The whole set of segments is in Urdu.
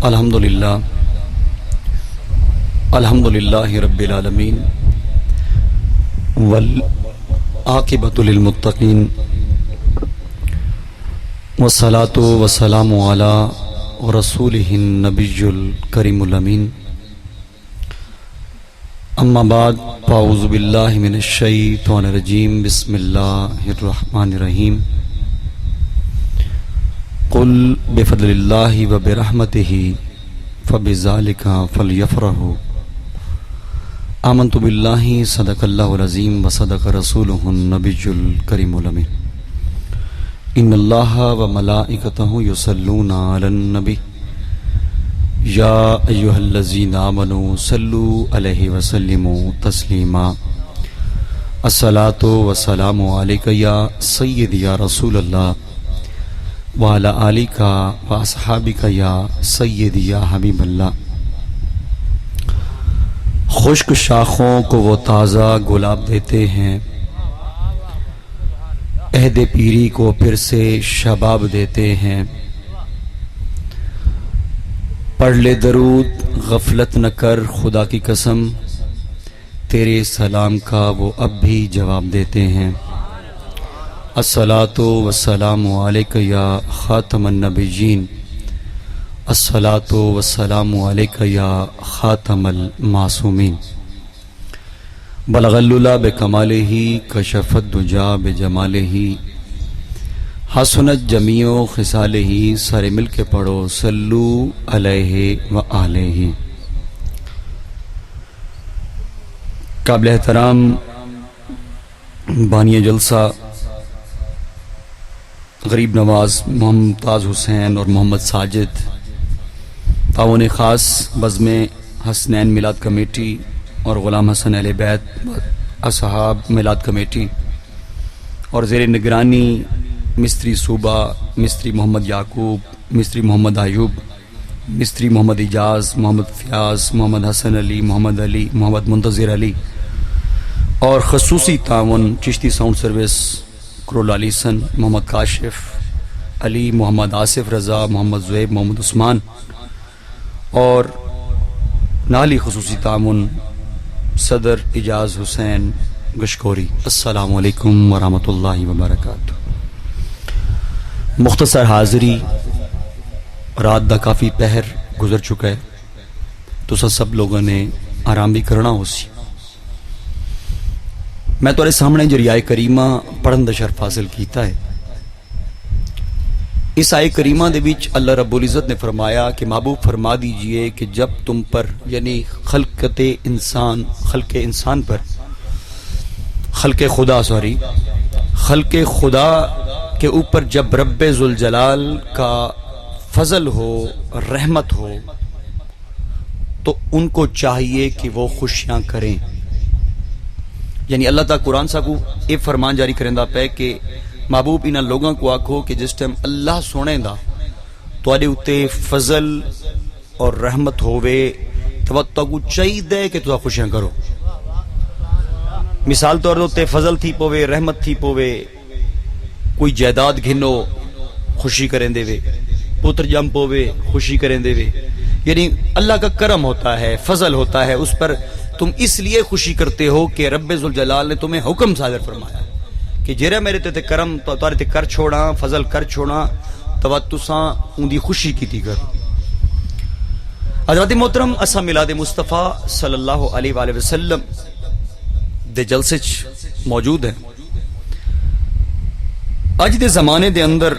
الحمدللہ رب العالمین والعاقبۃ للمتقین والصلاۃ والسلام علی رسولہ النبی الکریم الامین اما بعد فاعوذ باللہ من الشیطان الرجیم بسم اللہ الرحمن الرحیم قل بفضل اللہ وبرحمتہ فبذالک فلیفرحوا آمنت باللہ صدق اللہ العظیم وصدق رسولہ النبی الکریم الامین ان اللہ وملائکتہ یصلون علی النبی یا ایہا الذین آمنوا صلوا علیہ وسلموا تسلیما الصلاۃ والسلام علیک یا سیدی یا رسول اللہ وعلی آلک واصحابک یا سیدی یا حبیب اللہ۔ خشک شاخوں کو وہ تازہ گلاب دیتے ہیں، عہد پیری کو پھر سے شباب دیتے ہیں۔ پڑھ لے درود غفلت نہ کر خدا کی قسم، تیرے سلام کا وہ اب بھی جواب دیتے ہیں۔ الصلاۃ والسلام علیک یا خاتم النبیین، الصلاۃ والسلام علیک یا خاتم المعصومین۔ بلغ العلا بکمالہ کشف الدجا بجمالہ، حسنت جمیع خصالہ۔ سارے مل کے پڑھو صلو علیہ وآلہ۔ قابل احترام بانی جلسہ غریب نواز ممتاز حسین اور محمد ساجد، تعاون خاص بزم حسنین میلاد کمیٹی اور غلام حسن اہل بیت اصحاب میلاد کمیٹی، اور زیر نگرانی مستری صوبہ مستری محمد یعقوب، مستری محمد ایوب، مستری محمد اجاز، محمد فیاض، محمد حسن علی، محمد علی، محمد منتظر علی، اور خصوصی تعاون چشتی ساؤنڈ سروس کرول علی سن، محمد کاشف علی، محمد آصف رضا، محمد زہیب، محمد عثمان، اور نالی خصوصی تعاون صدر اجاز حسین گشکوری۔ السلام علیکم ورحمۃ اللہ وبرکاتہ۔ مختصر حاضری، رات دا کافی پہر گزر چکا ہے تو سب لوگوں نے آرام بھی کرنا ہو سی۔ میں تمہارے سامنے جو آیت کریمہ پڑھن دا شرف حاصل کیتا ہے، اس آیت کریمہ دے وچ اللہ رب العزت نے فرمایا کہ محبوب فرما دیجئے کہ جب تم پر یعنی خلق خدا کے اوپر جب رب ذوالجلال کا فضل ہو، رحمت ہو، تو ان کو چاہیے کہ وہ خوشیاں کریں۔ یعنی اللہ تعالیٰ قرآن سا کو ایک فرمان جاری کرندہ پہ کہ محبوب انہاں لوگاں کو آکھو کہ جس ٹائم اللہ سونے دا تو آدھے اتے فضل اور رحمت ہوئے تو تو کو چاہی دے کہ تو خوشیاں کرو۔ مثال طور دوتے فضل تھی پوے، رحمت تھی پوے، کوئی جائیداد گھنو خوشی کریں دے وے، پتر جم پوے خوشی کریں دے وے۔ یعنی اللہ کا کرم ہوتا ہے، فضل ہوتا ہے، اس پر تم اس لیے خوشی کرتے ہو کہ رب ذوالجلال نے تمہیں حکم صادر فرمایا کہ جیرا میرے تے کرم تو تارے تے کر چھوڑا، فضل کر چھوڑا، تو تساں ان دی خوشی کی تھی کر۔ حضرت محترم اسا میلاد مصطفیٰ صلی اللہ علیہ وآلہ وسلم دے جلسے موجود ہیں۔ اج دے زمانے دے اندر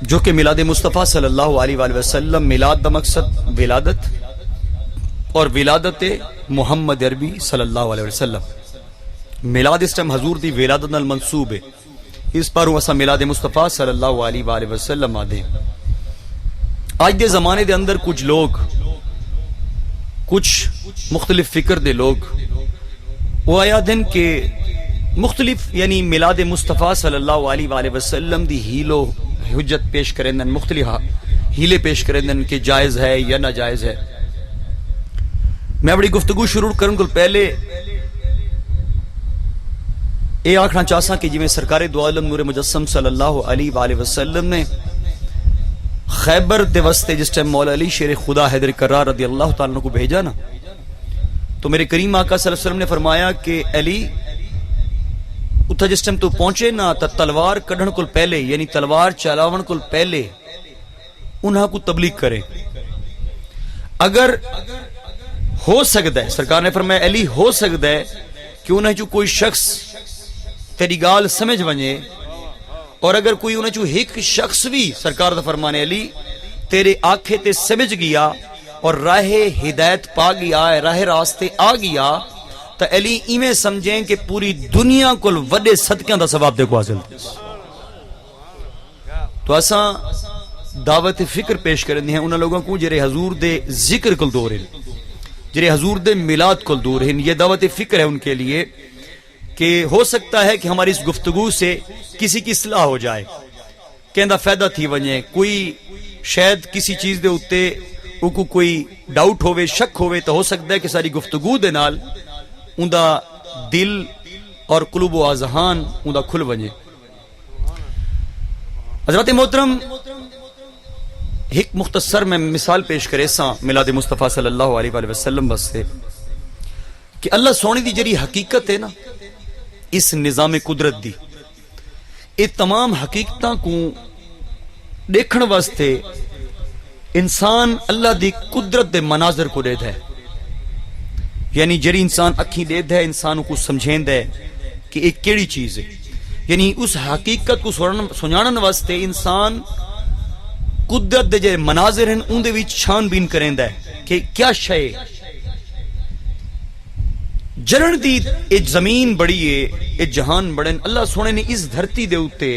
جو کہ میلاد مصطفیٰ صلی اللہ علیہ وآلہ وسلم، میلاد دا مقصد ولادت اور ولادت محمد عربی صلی اللہ علیہ وسلم۔ میلاد اس ٹائم حضور دی ولادت المنصوب ہے، اس پر اسا میلاد مصطفیٰ صلی اللہ علیہ وآلہ وسلم آدھے۔ آج دے زمانے دے اندر کچھ لوگ، کچھ مختلف فکر دے لوگ وہ آیا دن کہ مختلف یعنی میلاد مصطفیٰ صلی اللہ علیہ وآلہ وسلم دی ہیلو حجت پیش کریں دن، مختلف ہیلے پیش کریں دن کہ جائز ہے یا ناجائز ہے۔ میں بڑی گفتگو شروع کرن کو پہلے اے آکھنا چاہسا کہ جی میں سرکار دو عالم نور مجسم صلی اللہ علیہ وآلہ وسلم نے خیبر دے واسطے جس ٹائم مولا علی شیر خدا حیدر کرار رضی اللہ تعالیٰ کو بھیجا نا، تو میرے کریم آقا صلی اللہ علیہ وسلم نے فرمایا کہ علی اتھا جس ٹائم تو پہنچے نا تا تلوار کڑھن کل پہلے، یعنی تلوار چلاون کل پہلے انہاں کو تبلیغ کرے. اگر ہو سکتا ہے، سرکار نے فرمایا علی ہو سکتا ہے کہ انہیں جو کوئی شخص تیری گال سمجھ ونجے، اور اگر کوئی انہیں جو ایک شخص بھی سرکار دا فرمانے علی تیرے آنکھیں تے سمجھ گیا اور راہ ہدایت پا گیا، راہ راستے آ گیا، تو علی ایمیں سمجھیں کہ پوری دنیا کو وڈے صدقیاں دا ثواب دے کو حاصل. تو اساں دعوت فکر پیش کرنے ہیں انہاں لوگوں کو جرے حضور دے ذکر کل دور ہیں، جرے حضور دے میلاد کل دور ہیں. یہ دعوت فکر ہے ان کے لیے کہ ہو سکتا ہے کہ ہماری اس گفتگو سے کسی کی اصلاح ہو جائے، کہندہ فائدہ تھی ونجے، کوئی شاید کسی چیز دے اتے کو کوئی ڈاؤٹ ہوئے، شک ہوئے، تو ہو سکتا ہے کہ ساری گفتگو دے نال اندہ دل اور قلوب و اذہان اندہ کھل ونجے. حضرت محترم ایک مختصر میں مثال پیش کرے ساں میلاد مصطفیٰ صلی اللہ علیہ وآلہ وسلم بس سے، کہ اللہ سونے دی جری حقیقت ہے نا اس نظام قدرت دی، یہ تمام حقیقتاں کو دیکھن واسطے انسان اللہ دی قدرت دے مناظر کو دے ہے، یعنی جری انسان اکھیں دے ہے انسان کو سمجھیں دے کہ ایک کیڑی چیز ہے، یعنی اس حقیقت کو سنجھانن واسطے انسان قدرت دے جے مناظر ہیں ان دے وچ چھان بین کریں دے کہ کیا شے جنن دی ایک زمین بڑی ہے، ایک جہان بڑن. اللہ سونے نے اس دھرتی دے اتے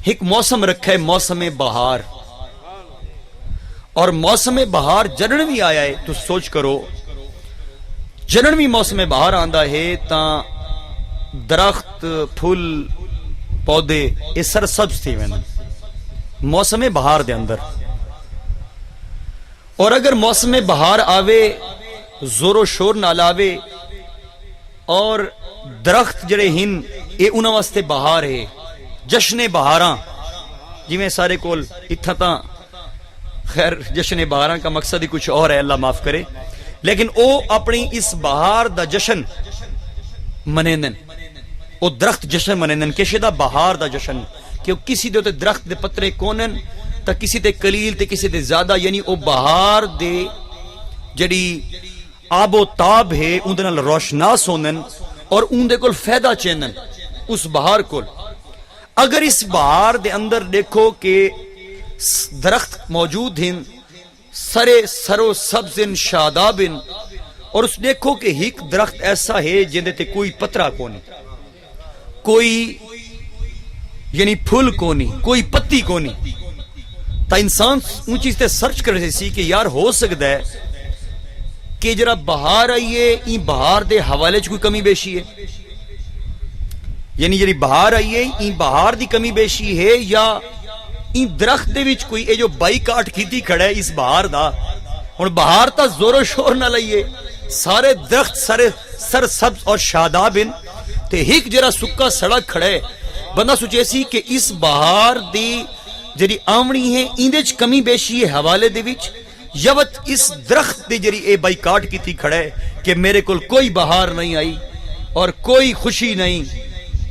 ایک موسم رکھا ہے، موسم بہار، اور موسم بہار جنن بھی آیا ہے تو سوچ کرو جنن بھی موسم بہار آندا ہے تا درخت پھول پودے یہ سرسبز تھی وین موسم بہار دے اندر. اور اگر موسم بہار آوے زور و شور نہ لاوے اور درخت جڑے ہن اے انہاں واسطے بہار ہے، جشن بہاراں جی میں سارے کول اتھا تاں خیر جشن بہاراں کا مقصد ہی کچھ اور ہے، اللہ معاف کرے، لیکن او اپنی اس بہار دا جشن منیندن، او درخت جشن منیندن کہ شدہ بہار دا جشن، کہ کسی دے درخت دے پترے کونن تا کسی دے قلیل تے کسی دے زیادہ، یعنی او بہار دے جڑی آب و تاب ہے اندے نال روشناس ہونن اور اندے کول فائدہ چینن اس بہار کول. اگر اس بہار دے اندر دیکھو کہ درخت موجود ہیں سرو سبزن شادابن، اور اس دیکھو کہ ایک درخت ایسا ہے جندے تے کوئی پترا کونی، کوئی یعنی پھول کونی، کوئی پتی کونی، تا انسان ان چیز تے سرچ کر رہے سی کہ یار ہو سکتا ہے کہ جرا بہار آئیے این بہار دے حوالے چ کوئی کمی بیشی ہے، یعنی جری بہار آئیے این بہار دی کمی بیشی ہے، یا این درخت دے وچ کوئی اے جو بائی کاٹ کیتی کھڑا ہے اس بہار دا. ہن بہار تا زور و شور نہ لئیے، سارے درخت سر سبز اور شادابن تے ایک جرا سکا سڑک کھڑا ہے. بندہ سوچے سی کہ اس بہار دی جری آمنی ہے ایندے چ کمی بیشی ہے حوالے دے وچ، یوت اس درخت دی جری اے بائی کاٹ کیتی کھڑا ہے کہ میرے کول کوئی بہار نہیں آئی اور کوئی خوشی نہیں،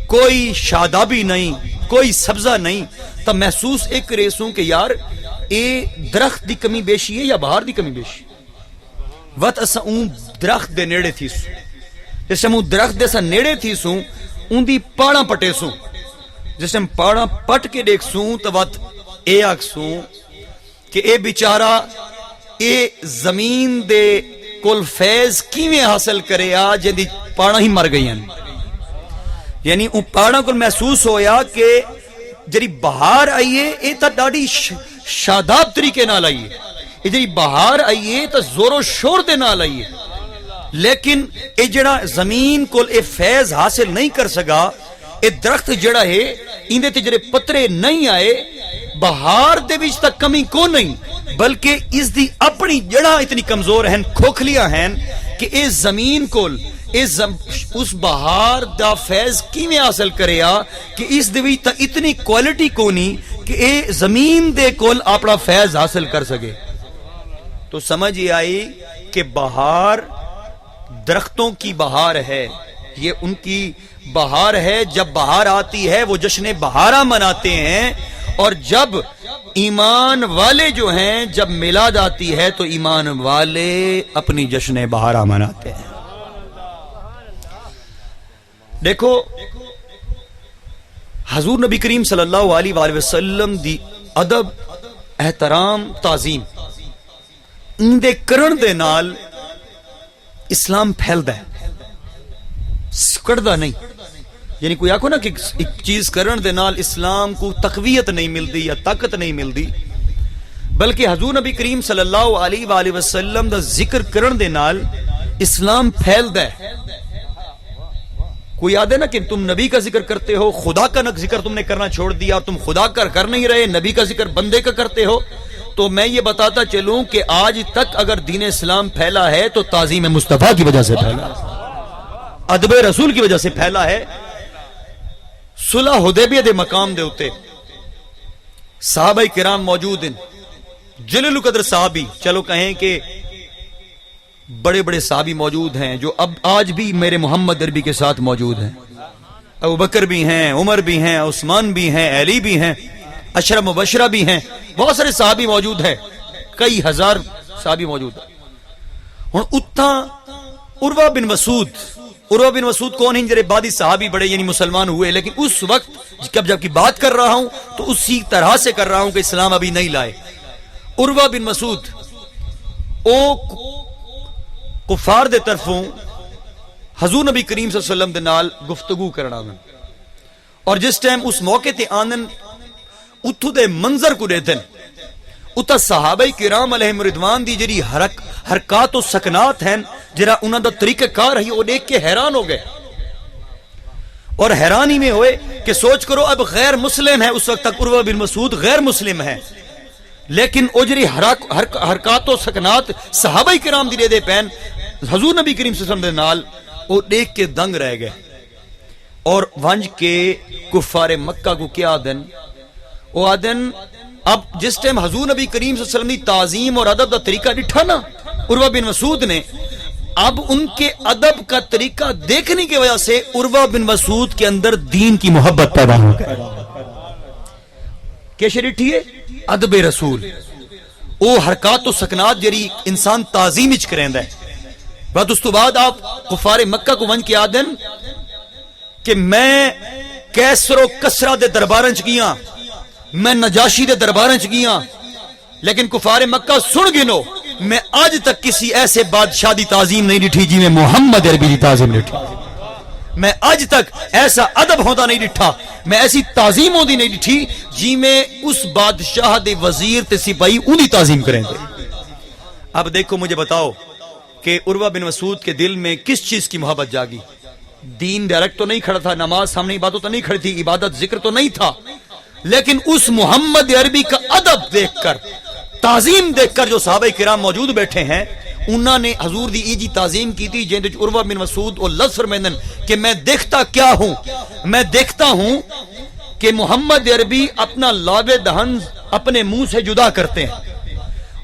کوئی شادابی نہیں، کوئی سبزہ نہیں. تو محسوس ایک ریسوں کہ یار اے درخت دی کمی بیشی ہے یا بہار دی کمی بیشی. وقت اسا اون درخت دے نیڑے تھی سو، جیسے ہم درخت دے سا نیڑے تھی سو اون دی پاڑاں پٹے سو، جیسے ہم پاڑاں پٹ کے دیکھ سوں تو وقت اے آگ سوں کہ اے بیچارہ اے زمین دے کل فیض کیویں حاصل کرے آ جدی پاڑاں ہی مر گئی ہیں. یعنی اون پاڑاں کو محسوس ہویا کہ جری بہار آئیے اے تا ڈاڑی شاداب طریقے نال آئیے، اے جری بہار آئیے تا زور و شور دے نال آئیے، لیکن اے جڑا زمین کول اے فیض حاصل نہیں کر سکا، اے درخت جڑا ہے اندے تے جڑے پترے نہیں آئے، بہار دے وچ تک کمی کو نہیں، بلکہ اس دی اپنی جڑا اتنی کمزور ہیں، کھوکھلیاں ہیں کہ اے زمین کول اس بہار دا فیض کیویں حاصل کرے آ کہ اس دے وچ تا اتنی کوالٹی کو نہیں کہ زمین دے کول اپنا فیض حاصل کر سکے. تو سمجھ یہ آئی کہ بہار درختوں کی بہار ہے, یہ ان کی بہار ہے. جب بہار آتی ہے وہ جشن بہارا مناتے ہیں, اور جب ایمان والے جو ہیں جب میلاد آتی ہے تو ایمان والے اپنی جشن بہارا مناتے ہیں. دیکھو حضور نبی کریم صلی اللہ علیہ وآلہ وسلم دی ادب, احترام, تعظیم ان دے کرن دے نال اسلام پھیلدا ہے, سکڑدا نہیں. یعنی کوئی آکھو نا کہ ایک چیز کرن دے نال اسلام کو تقویت نہیں ملتی یا طاقت نہیں ملتی, بلکہ حضور نبی کریم صلی اللہ علیہ وآلہ وسلم دا ذکر کرن دے نال اسلام پھیلدا ہے. کوئی یاد ہے نا کہ تم نبی کا ذکر کرتے ہو, خدا کا ذکر تم نے کرنا چھوڑ دیا, اور تم خدا کا کر نہیں رہے, نبی کا ذکر بندے کا کرتے ہو. تو میں یہ بتاتا چلوں کہ آج تک اگر دین اسلام پھیلا ہے تو تعظیم مصطفیٰ کی وجہ سے پھیلا ہے, ادب رسول کی وجہ سے پھیلا ہے. صلح حدیبیہ دے مقام دے اتے صحابہ کرام موجود ہیں, جلیل القدر صحابی, چلو کہیں کہ بڑے بڑے صحابی موجود ہیں جو اب آج بھی میرے محمد عربی کے ساتھ موجود ہیں. ابو بکر بھی ہیں, عمر بھی ہیں, عثمان بھی ہیں, علی بھی ہیں, عشرہ مبشرہ بھی ہیں, بہت سارے صحابی موجود ہیں, کئی ہزار صحابی موجود ہیں. ہن اتھاں عروہ بن مسعود کون ہیں؟ جڑے بعدی صحابی بڑے یعنی مسلمان ہوئے, لیکن اس وقت جب کی بات کر رہا ہوں تو اسی طرح سے کر رہا ہوں کہ اسلام ابھی نہیں لائے. عروہ بن مسعود او کفار دے طرفوں حضور نبی کریم صلی اللہ علیہ وسلم دے نال گفتگو کرنا, اور جس ٹائم اس موقع تے آنن اتھو دے منظر کو دیتن, اتھا صحابہ کرام علیہم رضوان دی جڑی حرکات و سکنات ہیں, جڑا انہاں دا طریقہ کار ہے, وہ دیکھ کے حیران ہو گئے. اور حیرانی میں ہوئے کہ سوچ کرو اب غیر مسلم ہے, اس وقت تک عروہ بن مسعود غیر مسلم ہے, لیکن او جڑی حرکات و سکنات صحابہ کرام دی دے پین حضور نبی کریم صلی اللہ علیہ وسلم دے نال او دیکھ کے دنگ رہ گئے. اور ونج کے کفار مکہ کو کیا آدن, او آدن اب جس ٹائم حضور نبی کریم صلی اللہ علیہ وسلم دی تعظیم اور ادب دا طریقہ ڈٹھا نا عروہ بن مسعود نے, اب ان کے ادب کا طریقہ دیکھنے کی وجہ سے عروہ بن مسعود کے اندر دین کی محبت پیدا ہو گئی. کیسے ڈٹھی ہے؟ ادب رسول, او حرکات و سکنات جری انسان تعظیم اچ کریندا ہے. بعد اس تو بعد آپ کفار مکہ کو ونج کے آدن کہ میں کیسر و کسرا دے دربارن چ گیاں, میں نجاشی دے دربارن چ گیاں, لیکن کفار مکہ سن گنو میں آج تک کسی ایسے بادشاہ دی تعظیم نہیں ڈٹھی جی میں محمد عربی دی تعظیم ڈٹھی. میں آج تک ایسا ادب ہوتا نہیں ڈٹھا, میں ایسی تعظیم ہوتی نہیں ڈٹھی جی میں اس بادشاہ دے وزیر تے سپاہی انہی تعظیم کریں گے. اب دیکھو مجھے بتاؤ کہ عروہ بن مسعود کے دل میں کس چیز کی محبت جاگی؟ دین ڈائریکٹ تو نہیں کھڑا تھا, نماز سامنے باتوں تو نہیں کھڑی تھی, عبادت ذکر تو نہیں تھا, لیکن اس محمد عربی کا ادب دیکھ کر, تعظیم دیکھ کر جو صحابہ کرام موجود بیٹھے ہیں انہوں نے حضور دی ایجی تعظیم کی تھی. جن عروہ بن مسعود اور لفظ فرمیندن کہ میں دیکھتا کیا ہوں, میں دیکھتا ہوں کہ محمد عربی اپنا لاب دہن اپنے منہ سے جدا کرتے ہیں.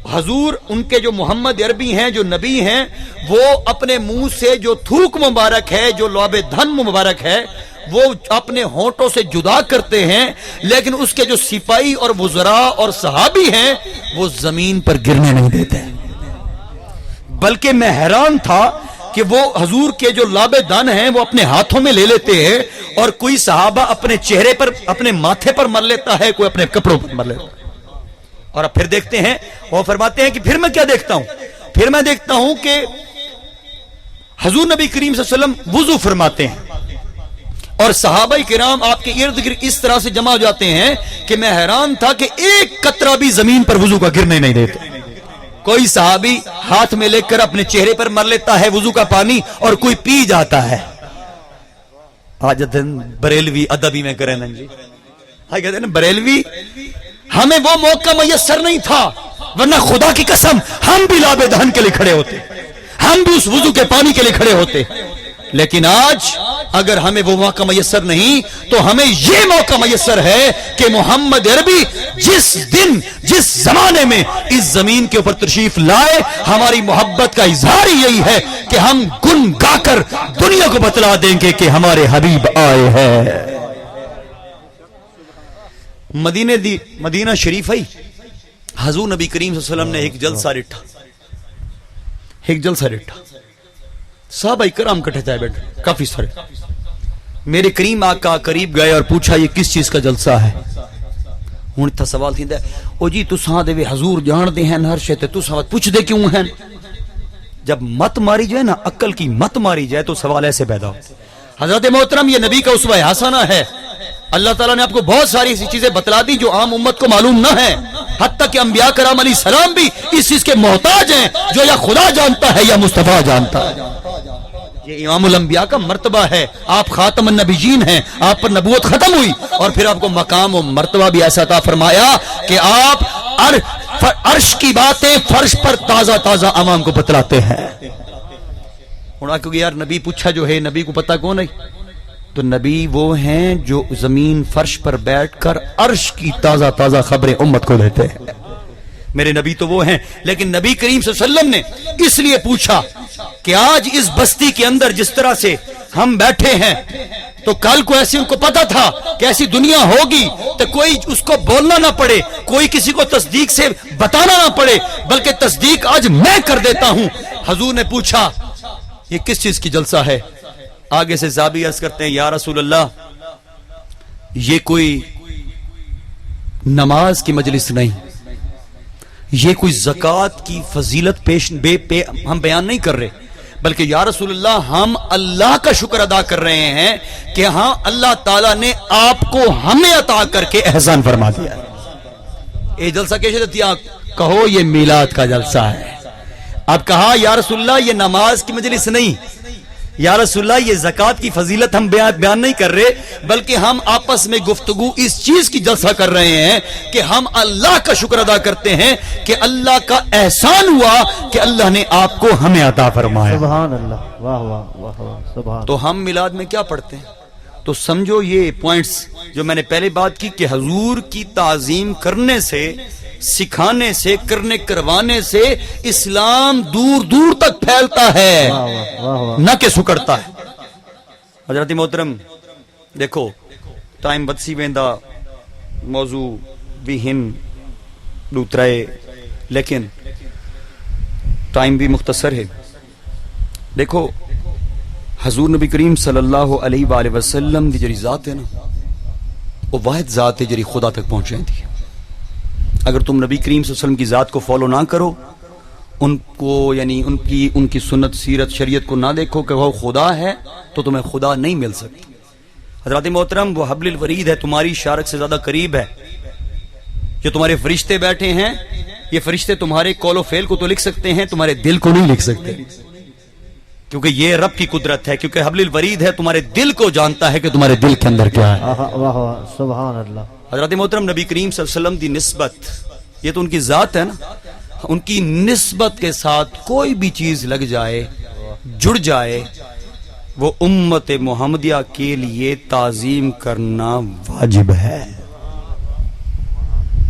حضور ان کے جو محمد عربی ہیں, جو نبی ہیں, وہ اپنے منہ سے جو تھوک مبارک ہے, جو لاب دہن مبارک ہے, وہ اپنے ہونٹوں سے جدا کرتے ہیں, لیکن اس کے جو سپاہی اور وزراء اور صحابی ہیں وہ زمین پر گرنے نہیں دیتے. بلکہ میں حیران تھا کہ وہ حضور کے جو لاب دہن ہیں وہ اپنے ہاتھوں میں لے لیتے ہیں, اور کوئی صحابہ اپنے چہرے پر, اپنے ماتھے پر مر لیتا ہے, کوئی اپنے کپڑوں پر مر لیتا ہے. اور اب پھر دیکھتے ہیں, وہ فرماتے ہیں کہ پھر میں کیا دیکھتا ہوں, پھر میں دیکھتا ہوں کہ حضور نبی کریم صلی اللہ علیہ وسلم وضو فرماتے ہیں, اور صحابہ کرام آپ کے ارد گرد اس طرح سے جمع ہو جاتے ہیں کہ میں حیران تھا کہ ایک قطرہ بھی زمین پر وضو کا گرنے نہیں دیتے. کوئی صحابی ہاتھ میں لے کر اپنے چہرے پر مر لیتا ہے وضو کا پانی, اور کوئی پی جاتا ہے. آج دن بریلوی ادبی میں کریں جی, ہاں کہتے ہیں نا بریلوی, ہمیں وہ موقع میسر نہیں تھا, ورنہ خدا کی قسم ہم بھی لاب دہن کے لیے کھڑے ہوتے, ہم بھی اس وضو کے پانی کے لیے کھڑے ہوتے. لیکن آج اگر ہمیں وہ موقع میسر نہیں تو ہمیں یہ موقع میسر ہے کہ محمد عربی جس دن جس زمانے میں اس زمین کے اوپر تشریف لائے، ہماری محبت کا اظہار یہی ہے کہ ہم گن گا کر دنیا کو بتلا دیں گے کہ ہمارے حبیب آئے ہیں۔ مدینہ شریف ہے، حضور نبی کریم صلی اللہ علیہ وسلم نے ایک جلسہ ریٹھا، صحابہ کرام کٹھے تھے بیٹھے کافی سارے، میرے کریم آقا قریب گئے اور پوچھا یہ کس چیز کا جلسہ ہے؟ ہن تھا سوال تھیندا او جی تساں دے حضور جان دے ہیں ہر شے تے تساں پوچھ دے کیوں ہیں؟ جب مت ماری جائے نا، عقل کی مت ماری جائے تو سوال ایسے پیدا ہوتے۔ حضرت محترم، یہ نبی کا اسوہ حسنہ ہے۔ اللہ تعالیٰ نے آپ کو بہت ساری ایسی چیزیں بتلا دی جو عام امت کو معلوم نہ ہیں، حتیٰ کہ انبیاء کرام علیہ السلام بھی اس چیز کے محتاج ہیں جو یا خدا جانتا ہے یا مصطفیٰ جانتا ہے۔ یہ امام الانبیاء کا مرتبہ ہے، آپ خاتم النبیین ہیں، آپ پر نبوت ختم ہوئی اور پھر آپ کو مقام و مرتبہ بھی ایسا عطا فرمایا کہ آپ عرش کی باتیں فرش پر تازہ تازہ عوام کو بتلاتے ہیں۔ کیونکہ یار نبی پوچھا جو ہے، نبی کو پتہ کون ہے؟ تو نبی وہ ہیں جو زمین فرش پر بیٹھ کر عرش کی تازہ تازہ خبریں امت کو دیتے ہیں۔ میرے نبی تو وہ ہیں، لیکن نبی کریم صلی اللہ علیہ وسلم نے اس لیے پوچھا کہ آج اس بستی کے اندر جس طرح سے ہم بیٹھے ہیں تو کل کو ایسی ان کو پتا تھا کہ ایسی دنیا ہوگی تو کوئی اس کو بولنا نہ پڑے، کوئی کسی کو تصدیق سے بتانا نہ پڑے، بلکہ تصدیق آج میں کر دیتا ہوں۔ حضور نے پوچھا یہ کس چیز کی جلسہ ہے؟ آگے سے صحابی عرض کرتے ہیں یا رسول اللہ یہ کوئی نماز کی مجلس نہیں، یہ کوئی زکوٰۃ کی فضیلت ہم بیان نہیں کر رہے، بلکہ یا رسول اللہ ہم اللہ کا شکر ادا کر رہے ہیں کہ ہاں اللہ تعالیٰ نے آپ کو ہمیں عطا کر کے احسان فرما دیا۔ یہ جلسہ کیسے دیا؟ کہو یہ میلاد کا جلسہ ہے۔ اب کہا یا رسول اللہ یہ نماز کی مجلس نہیں، یا رسول اللہ یہ زکوٰۃ کی فضیلت ہم بیان نہیں کر رہے، بلکہ ہم آپس میں گفتگو اس چیز کی جلسہ کر رہے ہیں کہ ہم اللہ کا شکر ادا کرتے ہیں کہ اللہ کا احسان ہوا کہ اللہ نے آپ کو ہمیں عطا فرمایا۔ سبحان اللہ، واہ واہ واہ واہ، سبحان۔ تو ہم میلاد میں کیا پڑھتے ہیں؟ تو سمجھو یہ پوائنٹس جو میں نے پہلے بات کی کہ حضور کی تعظیم کرنے سے، سکھانے سے، کرنے کروانے سے اسلام دور دور تک پھیلتا ہے، نہ کہ سکڑتا ہے۔ حضرت محترم دیکھو ٹائم بدسی ویندا، موضوع بھی ہن دوترائے، لیکن ٹائم بھی مختصر ہے۔ دیکھو حضور نبی کریم صلی اللہ علیہ وآلہ وسلم دی جڑی ذات ہے نا، وہ واحد ذات ہے جڑی خدا تک پہنچ رہی تھی۔ اگر تم نبی کریم صلی اللہ علیہ وسلم کی ذات کو فالو نہ کرو، ان کو یعنی ان کی سنت، سیرت، شریعت کو نہ دیکھو کہ وہ خدا ہے، تو تمہیں خدا نہیں مل سکتی۔ حضرات محترم وہ حبل الورید ہے، تمہاری شارک سے زیادہ قریب ہے۔ جو تمہارے فرشتے بیٹھے ہیں، یہ فرشتے تمہارے قول و فعل کو تو لکھ سکتے ہیں، تمہارے دل کو نہیں لکھ سکتے، کیونکہ یہ رب کی قدرت ہے، کیونکہ حبل الورید ہے، تمہارے دل کو جانتا ہے کہ تمہارے دل کے اندر کیا ہے۔ واہ واہ، سبحان اللہ۔ حضرت محترم نبی کریم صلی اللہ علیہ وسلم دی نسبت، یہ تو ان کی ذات ہے نا، ان کی نسبت کے ساتھ کوئی بھی چیز لگ جائے، جڑ جائے، وہ امت محمدیہ کے لیے تعظیم کرنا واجب ہے۔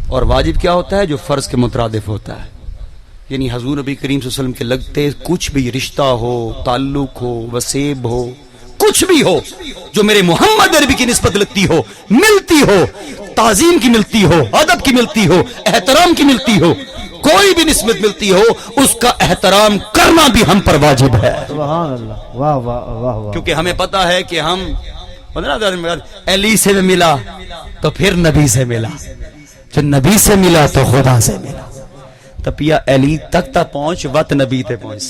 اور واجب کیا ہوتا ہے؟ جو فرض کے مترادف ہوتا ہے، یعنی حضور نبی کریم صلی اللہ علیہ وسلم کے لگتے کچھ بھی رشتہ ہو، تعلق ہو، وسیب ہو، کچھ بھی ہو جو میرے محمد عربی کی نسبت لگتی ہو، ملتی ہو، تعظیم کی ملتی ہو، ادب کی ملتی ہو، احترام کی ملتی ہو، کوئی بھی نسبت ملتی ہو، اس کا احترام کرنا بھی ہم پر واجب ہے۔ سبحان اللہ، واہ واہ واہ واہ۔ کیونکہ ہمیں پتا ہے کہ ہم علی سے ملا تو پھر نبی سے ملا، جو نبی سے ملا تو خدا سے ملا۔ تپیا علی تک تا پہنچ، وط نبی تے پہنچ۔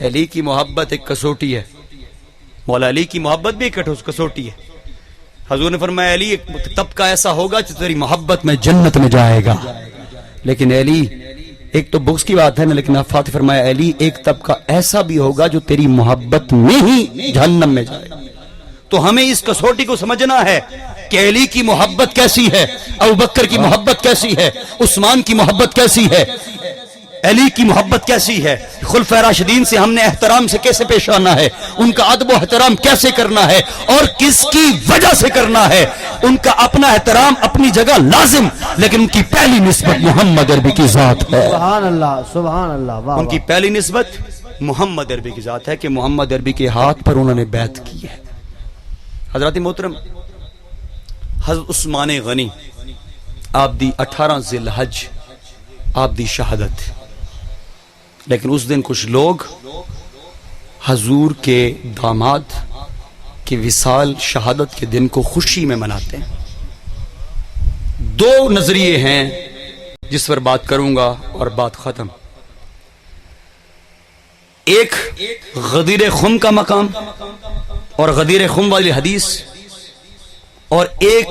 علی کی محبت ایک کسوٹی ہے، مولا علی کی محبت بھی ایک کسوٹی ہے۔ حضور نے فرمایا علی ایک طبقہ ایسا ہوگا جو تیری محبت میں جنت میں جائے گا، لیکن علی ایک تو بغض کی بات ہے نا، لیکن فاتح فرمایا علی ایک طبقہ ایسا بھی ہوگا جو تیری محبت میں ہی جہنم میں جائے گا۔ تو ہمیں اس کسوٹی کو سمجھنا ہے کہ علی کی محبت کیسی ہے، ابوبکر کی محبت کیسی ہے، عثمان کی محبت کیسی ہے۔ علی کی محبت کیسی ہے، خلفائے راشدین سے ہم نے احترام سے کیسے پیش آنا ہے، ان کا ادب و احترام کیسے کرنا ہے اور کس کی وجہ سے کرنا ہے۔ ان کا اپنا احترام اپنی جگہ لازم، لیکن ان کی پہلی نسبت محمد عربی کی ذات ہے۔ سبحان اللہ، سبحان اللہ، واہ ان کی واہ۔ پہلی نسبت محمد عربی کی ذات ہے کہ محمد عربی کے ہاتھ پر انہوں نے بیعت کی ہے۔ حضرات محترم، حضرت عثمان غنی آپ دی 18 ذی الحج آپ دی شہادت، لیکن اس دن کچھ لوگ حضور کے داماد کی وصال شہادت کے دن کو خوشی میں مناتے ہیں۔ دو نظریے ہیں جس پر بات کروں گا اور بات ختم۔ ایک غدیر خم کا مقام اور غدیر خم والی حدیث، اور ایک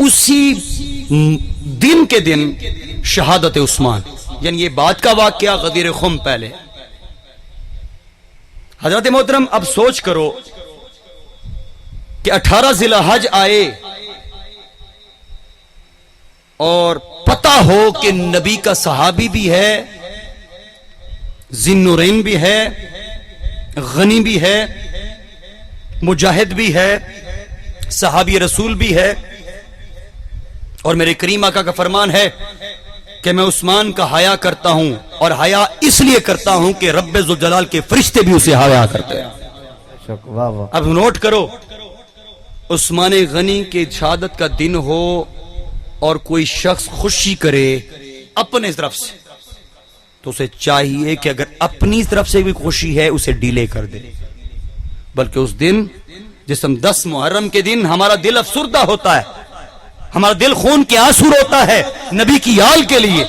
اسی دن کے دن شہادت عثمان، یعنی یہ بات کا واقعہ غدیر خم پہلے۔ حضرت محترم اب سوچ کرو کہ 18 ذی الحج آئے اور پتہ ہو کہ نبی کا صحابی بھی ہے، ذی النورین بھی ہے، غنی بھی ہے، مجاہد بھی ہے، صحابی رسول بھی ہے، اور میرے کریم آقا کا فرمان ہے کہ میں عثمان کا حیا کرتا ہوں، اور حیا اس لیے کرتا ہوں کہ رب ذوالجلال کے فرشتے بھی اسے حیا کرتے ہیں۔ واہ واہ۔ اب نوٹ کرو، عثمان غنی کے شہادت کا دن ہو اور کوئی شخص خوشی کرے اپنے طرف سے، تو اسے چاہیے کہ اگر اپنی طرف سے بھی خوشی ہے اسے ڈیلے کر دے، بلکہ اس دن جس ہم 10 محرم کے دن ہمارا دل افسردہ ہوتا ہے، ہمارا دل خون کے آنسو ہوتا ہے نبی کی آل کے لیے،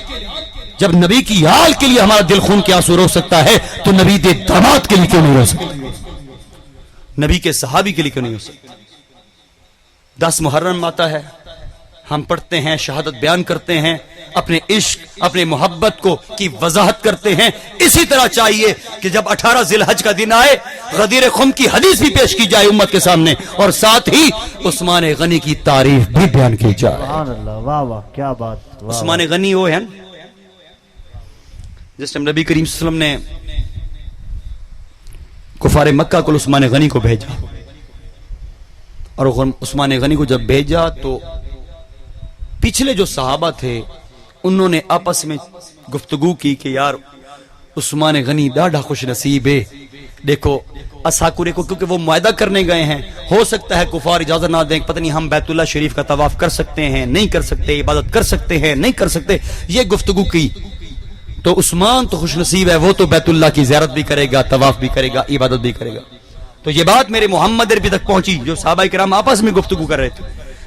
جب نبی کی آل کے لیے ہمارا دل خون کے آنسو رو سکتا ہے تو نبی کے داماد کے لیے کیوں نہیں رو سکتا، نبی کے صحابی کے لیے کیوں نہیں ہو سکتا۔ 10 محرم آتا ہے، ہم پڑھتے ہیں، شہادت بیان کرتے ہیں، اپنے عشق اپنے محبت کو کی وضاحت کرتے ہیں۔ اسی طرح چاہیے کہ جب 18 ذی الحج کا دن آئے غدیر خم کی حدیث بھی پیش کی جائے امت کے سامنے، اور ساتھ ہی عثمان غنی کی تعریف بھی بیان کی جائے۔ سبحان اللہ، واہ واہ، کیا بات۔ واہ عثمان غنی وہ ہیں جس ٹائم نبی کریم صلی اللہ علیہ وسلم نے کفار مکہ کو عثمان غنی کو بھیجا، اور عثمان غنی کو جب بھیجا تو پچھلے جو صحابہ تھے انہوں نے آپس میں گفتگو کی کہ یار عثمان غنی ڈاڑھا خوش نصیب ہے، دیکھو اساکورے کو، کیونکہ وہ معاہدہ کرنے گئے ہیں، ہو سکتا ہے کفار اجازت نہ دیں، پتہ نہیں ہم بیت اللہ شریف کا طواف کر سکتے ہیں نہیں کر سکتے، عبادت کر سکتے ہیں نہیں کر سکتے، یہ گفتگو کی۔ تو عثمان تو خوش نصیب ہے، وہ تو بیت اللہ کی زیارت بھی کرے گا، طواف بھی کرے گا، عبادت بھی کرے گا۔ تو یہ بات میرے محمد عربی تک پہنچی، جو صحابہ کرام آپس میں گفتگو کر رہے تھے۔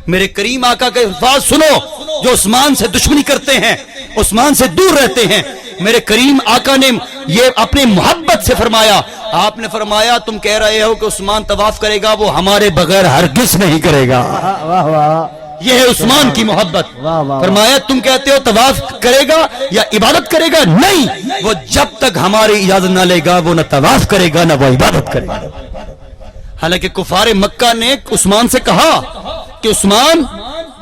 میرے کریم آقا کے الفاظ سنو جو عثمان سے دشمنی کرتے ہیں، عثمان سے دور رہتے ہیں۔ میرے کریم آقا نے یہ اپنے محبت سے فرمایا، آپ نے فرمایا تم کہہ رہے ہو کہ عثمان طواف کرے گا، وہ ہمارے بغیر ہرگز نہیں کرے گا۔ واہ واہ، یہ ہے عثمان کی محبت۔ واہ واہ۔ فرمایا تم کہتے ہو طواف کرے گا یا عبادت کرے گا، نہیں، وہ جب تک ہماری اجازت نہ لے گا وہ نہ طواف کرے گا نہ وہ عبادت کرے گا۔ حالانکہ کفار مکہ نے عثمان سے کہا کہ عثمان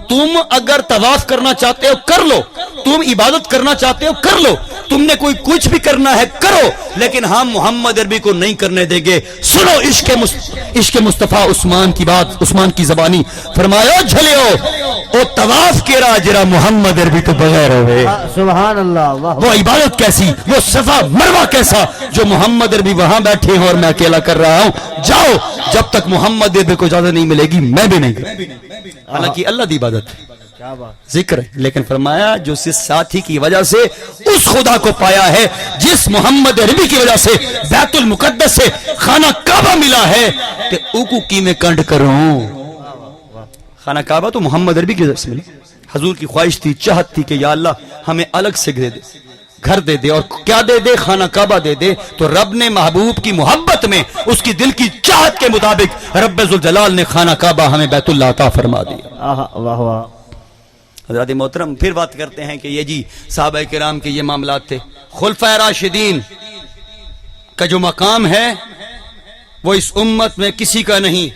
تم اگر طواف کرنا چاہتے ہو کر لو، تم عبادت کرنا چاہتے ہو کر لو، تم نے کوئی کچھ بھی کرنا ہے کرو، لیکن ہم محمد عربی کو نہیں کرنے دیں گے۔ سنو عشق مصطفیٰ عثمان کی بات، عثمان کی زبانی۔ فرمایا جھلیو او طواف کرا جرا محمد عربی تو بغیر ہوئے، سبحان اللہ، واہ وہ عبادت کیسی، وہ صفا مروہ کیسا جو محمد عربی وہاں بیٹھے ہیں اور میں اکیلا کر رہا ہوں۔ جاؤ، جب تک محمد عربی کو اجازت نہیں ملے گی میں بھی نہیں کروں۔ حالانکہ اللہ دی عبادت کیا بات۔ ذکر ہے، لیکن فرمایا جو اس ساتھی کی وجہ سے اس خدا کو پایا ہے جس محمد عربی کی وجہ سے بیت المقدس سے خانہ کعبہ ملا ہے، کہ اوکو کی میں کنڈ کروں۔ خانہ کعبہ تو محمد عربی کی وجہ سے ملی، حضور کی خواہش تھی، چاہت تھی کہ یا اللہ ہمیں الگ سے دے دے، گھر دے دے، اور کیا دے دے؟ خانہ کعبہ دے دے۔ تو رب نے محبوب کی محبت میں اس کی دل کی چاہت کے مطابق رب ذوالجلال نے خانہ کعبہ ہمیں بیت اللہ عطا فرما دیا۔ واہ واہ۔ حضرات محترم پھر بات کرتے ہیں کہ یہ جی صحابہ کرام کے یہ معاملات تھے۔ خلفائے راشدین کا جو مقام ہے وہ اس امت میں کسی کا نہیں،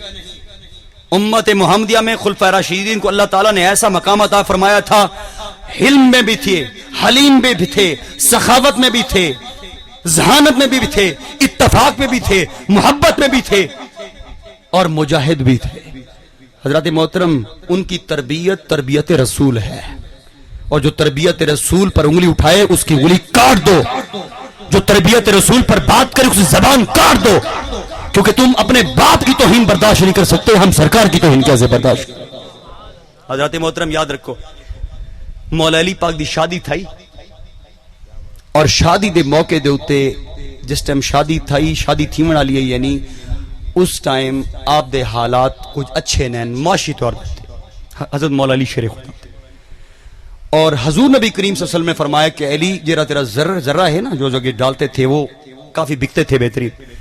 امت محمدیہ میں خلفائے راشدین کو اللہ تعالیٰ نے ایسا مقام عطا فرمایا تھا، حلم میں بھی تھے، حلیم میں بھی تھے، سخاوت میں بھی تھے، ذہانت میں بھی تھے، اتفاق میں بھی تھے، محبت میں بھی تھے، اور مجاہد بھی تھے۔ حضرات محترم، ان کی تربیت تربیت رسول ہے، اور جو تربیت رسول پر انگلی اٹھائے اس کی انگلی کاٹ دو، جو تربیت رسول پر بات کرے اس کی زبان کاٹ دو، کیونکہ تم اپنے باپ کی توہین برداشت نہیں کر سکتے، ہم سرکار کی توہین کیسے برداشت کریں؟ حضرات محترم یاد رکھو، مولا علی پاک دی شادی تھائی، اور شادی دے موقع دے ہوتے جس ٹائم شادی تھائی، شادی تھی منا لیے، یعنی اس ٹائم آپ دے حالات کچھ اچھے نین معاشی طور پر تھے۔ حضرت مولا علی شیر خدا تھے، اور حضور نبی کریم صلی اللہ علیہ وسلم نے فرمایا کہ علی جرا تیرا ذرہ ہے نا جو جگہ ڈالتے تھے وہ کافی بکتے تھے، بہترین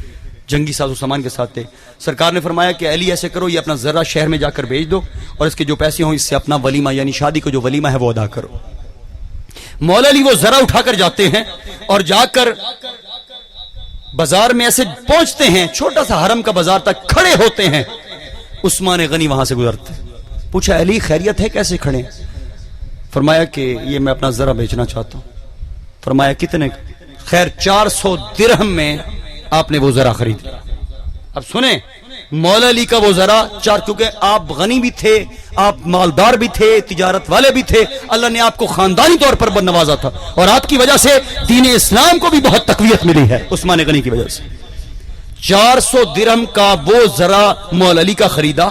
جنگی ساز و سامان کے ساتھ تھے۔ سرکار نے فرمایا کہ علی ایسے کرو، یہ اپنا ذرہ شہر میں جا کر بھیج دو، اور اس کے جو پیسے ہوں اس سے اپنا ولیمہ یعنی شادی کو جو ولیمہ ہے وہ ادا کرو۔ مولا علی وہ ذرہ اٹھا کر جاتے ہیں، اور جا کر بازار میں ایسے پہنچتے ہیں، چھوٹا سا حرم کا بازار تک کھڑے ہوتے ہیں، عثمان غنی وہاں سے گزرتے، پوچھا علی خیریت ہے، کیسے کھڑے ہیں؟ فرمایا کہ یہ میں اپنا ذرہ بیچنا چاہتا ہوں۔ فرمایا کتنے؟ خیر 400 درہم میں آپ نے وہ ذرہ خرید لیا۔ اب سنیں، مولا علی کا وہ ذرہ کیونکہ آپ غنی بھی تھے، آپ مالدار بھی تھے، تجارت والے بھی تھے، اللہ نے آپ کو خاندانی طور پر نوازا تھا، اور آپ کی وجہ سے دین اسلام کو بھی بہت تقویت ملی ہے عثمان غنی کی وجہ سے۔ 400 درہم کا وہ ذرہ مولا علی کا خریدا،